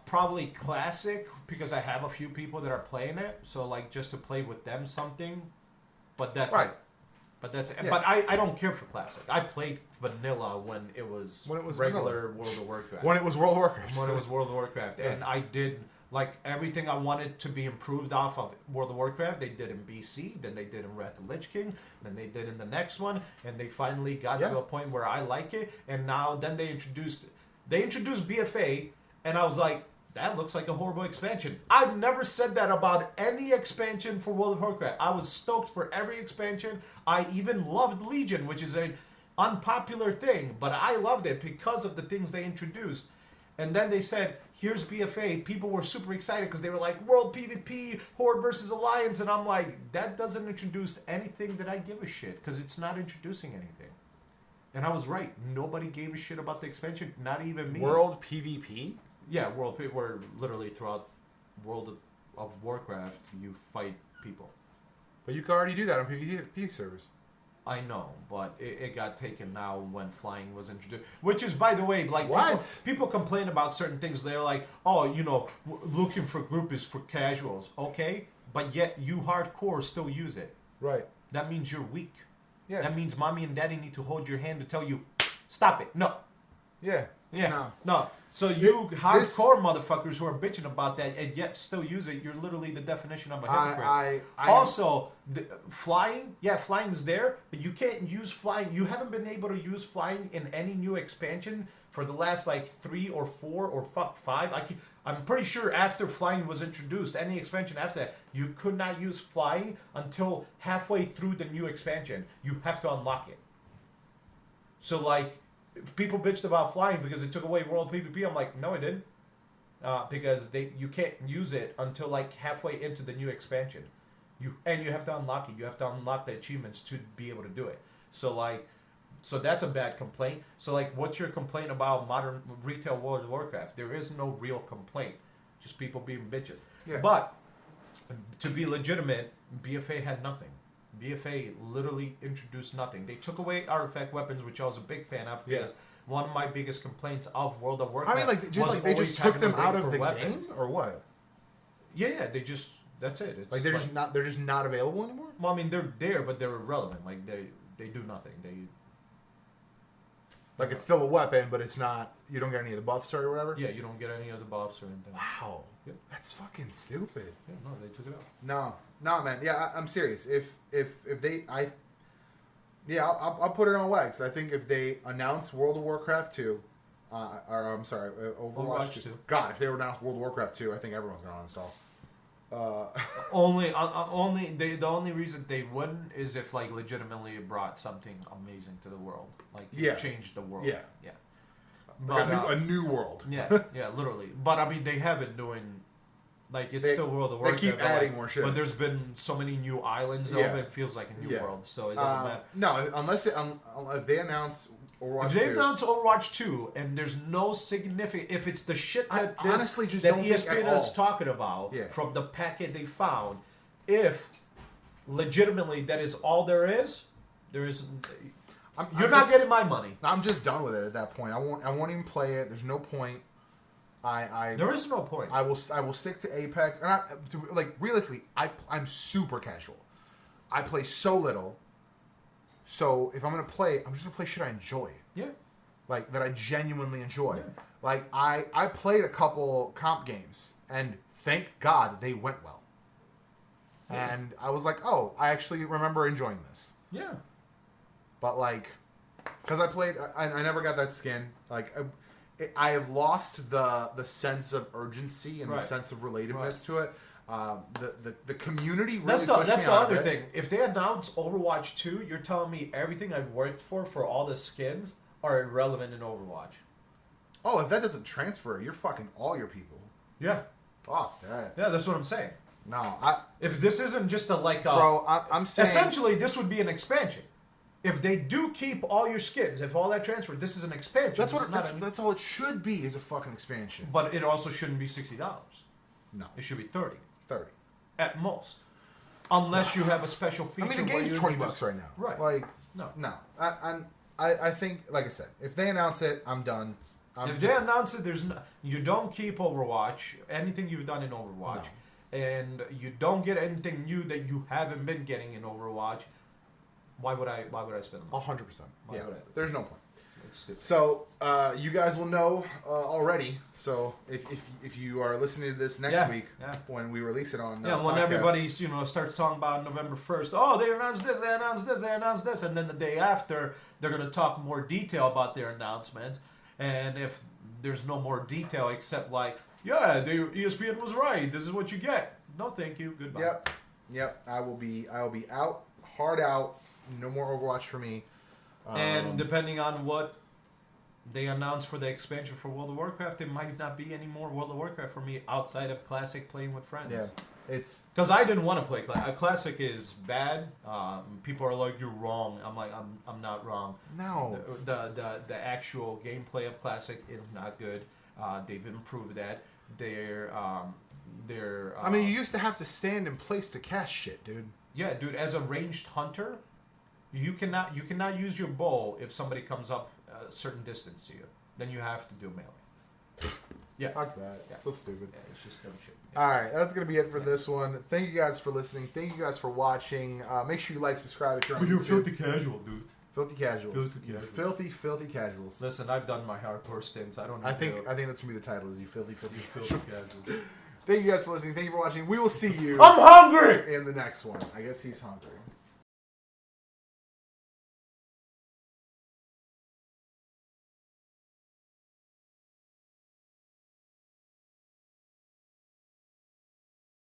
probably Classic because I have a few people that are playing it. So like just to play with them something, but that's right. it. But that's it. Yeah. But I don't care for Classic. I played Vanilla when it was regular vanilla. World of Warcraft. When it was World of Warcraft. When it was World of Warcraft. Yeah. And I did like everything I wanted to be improved off of World of Warcraft. They did in BC, then they did in Wrath of the Lich King, then they did in the next one, and they finally got to a point where I like it. And now then they introduced BFA, and I was like, that looks like a horrible expansion. I've never said that about any expansion for World of Warcraft. I was stoked for every expansion. I even loved Legion, which is an unpopular thing, but I loved it because of the things they introduced. And then they said, here's BFA. People were super excited because they were like, World PvP, Horde versus Alliance. And I'm like, that doesn't introduce anything that I give a shit because it's not introducing anything. And I was right. Nobody gave a shit about the expansion, not even me. World PvP? Yeah, World PvP, where literally throughout World of Warcraft, you fight people. But you can already do that on PvP servers. I know, but it got taken now when flying was introduced. Which is, by the way, like people complain about certain things. They're like, oh, you know, looking for group is for casuals. Okay, but yet you hardcore still use it. Right. That means you're weak. Yeah. That means mommy and daddy need to hold your hand to tell you, stop it. No. Yeah. Yeah. No. So you hardcore motherfuckers who are bitching about that and yet still use it, you're literally the definition of a hypocrite. Also, flying is there, but you can't use flying. You haven't been able to use flying in any new expansion for the last like 3 or 4 or 5. I'm pretty sure after flying was introduced, any expansion after that, you could not use flying until halfway through the new expansion. You have to unlock it. So like, if people bitched about flying because it took away World PvP, I'm like, no, it didn't. Because you can't use it until like halfway into the new expansion. You have to unlock it. You have to unlock the achievements to be able to do it. So that's a bad complaint. So like, what's your complaint about modern retail World of Warcraft? There is no real complaint. Just people being bitches. Yeah. But to be legitimate, BFA had nothing. BFA literally introduced nothing. They took away artifact weapons, which I was a big fan of because one of my biggest complaints of World of Warcraft. I mean, like, they just took them out of the game, or what? Yeah, that's it. It's like they're just not available anymore. Well, I mean, they're there, but they're irrelevant. Like they do nothing. Like it's still a weapon, but it's not. You don't get any of the buffs or whatever. Yeah, you don't get any of the buffs or anything. Wow, that's fucking stupid. Yeah, no, they took it out. No, man. Yeah, I'm serious. If they, I'll put it on wax. I think if they announce World of Warcraft 2, or I'm sorry, Overwatch 2. God, if they announce World of Warcraft 2, I think everyone's gonna uninstall. The only reason they wouldn't is if like legitimately it brought something amazing to the world, like it changed the world. Yeah. But, a new world. Yeah, literally. But I mean, they have been doing. Like, it's still World of Warcraft. They keep adding more shit. But there's been so many new islands, it feels like a new world, so it doesn't matter. No, unless if they announce Overwatch 2. If they announce Overwatch 2, and there's no significant... If it's the shit that honestly just don't ESPN is talking about from the packet they found, if legitimately that is all there is... You're not getting my money. I'm just done with it at that point. I won't even play it. There's no point. There is no point. I will stick to Apex, and realistically, I'm super casual. I play so little, so if I'm gonna play, I'm just gonna play shit I enjoy. Yeah. Like that I genuinely enjoy. Yeah. Like I played a couple comp games, and thank God they went well. Yeah. And I was like, oh, I actually remember enjoying this. Yeah. But like, because I never got that skin. Like. I have lost the sense of urgency and the sense of relativeness to it. The community really that's the other thing. If they announce Overwatch 2, you're telling me everything I've worked for all the skins are irrelevant in Overwatch. Oh, if that doesn't transfer, you're fucking all your people. Yeah. Fuck that. Yeah, that's what I'm saying. No, if this isn't just I'm saying essentially this would be an expansion. If they do keep all your skins, if all that transferred, this is an expansion. That's all it should be, is a fucking expansion. But it also shouldn't be $60. No. It should be 30. 30. At most. Unless you have a special feature. I mean, the game's $20 right now. Right. Like, no. I think, like I said, if they announce it, I'm done. They announce it, you don't keep Overwatch, anything you've done in Overwatch, and you don't get anything new that you haven't been getting in Overwatch. Why would I spend them? 100%. Yeah, there's no point. It's stupid. So you guys will know already. So if you are listening to this next week when we release it on when podcast, everybody starts talking about November 1st. Oh, they announced this, they announced this, they announced this, and then the day after they're going to talk more detail about their announcements. And if there's no more detail except like, ESPN was right. This is what you get. No, thank you. Goodbye. Yep. I will be out, hard out. No more Overwatch for me. And depending on what they announce for the expansion for World of Warcraft, there might not be any more World of Warcraft for me outside of Classic playing with friends. Yeah, it's because I didn't want to play Classic. Classic is bad. People are like, you're wrong. I'm like, I'm not wrong. No, the actual gameplay of Classic is not good. They've improved that. I mean, you used to have to stand in place to cast shit, dude. Yeah, dude. As a ranged hunter, you cannot use your bow if somebody comes up a certain distance to you. Then you have to do melee. Yeah. Fuck that. Yeah. So stupid. Yeah, it's just dumb shit. Yeah. All right, that's going to be it for this one. Thank you guys for listening. Thank you guys for watching. Make sure you like, subscribe if you're on YouTube. You're filthy casual, dude. Filthy casuals. Filthy casuals. Listen, I've done my hardcore stints. I think that's going to be the title, is you filthy casuals. Thank you guys for listening. Thank you for watching. We will see you. I'm hungry! In the next one. I guess he's hungry.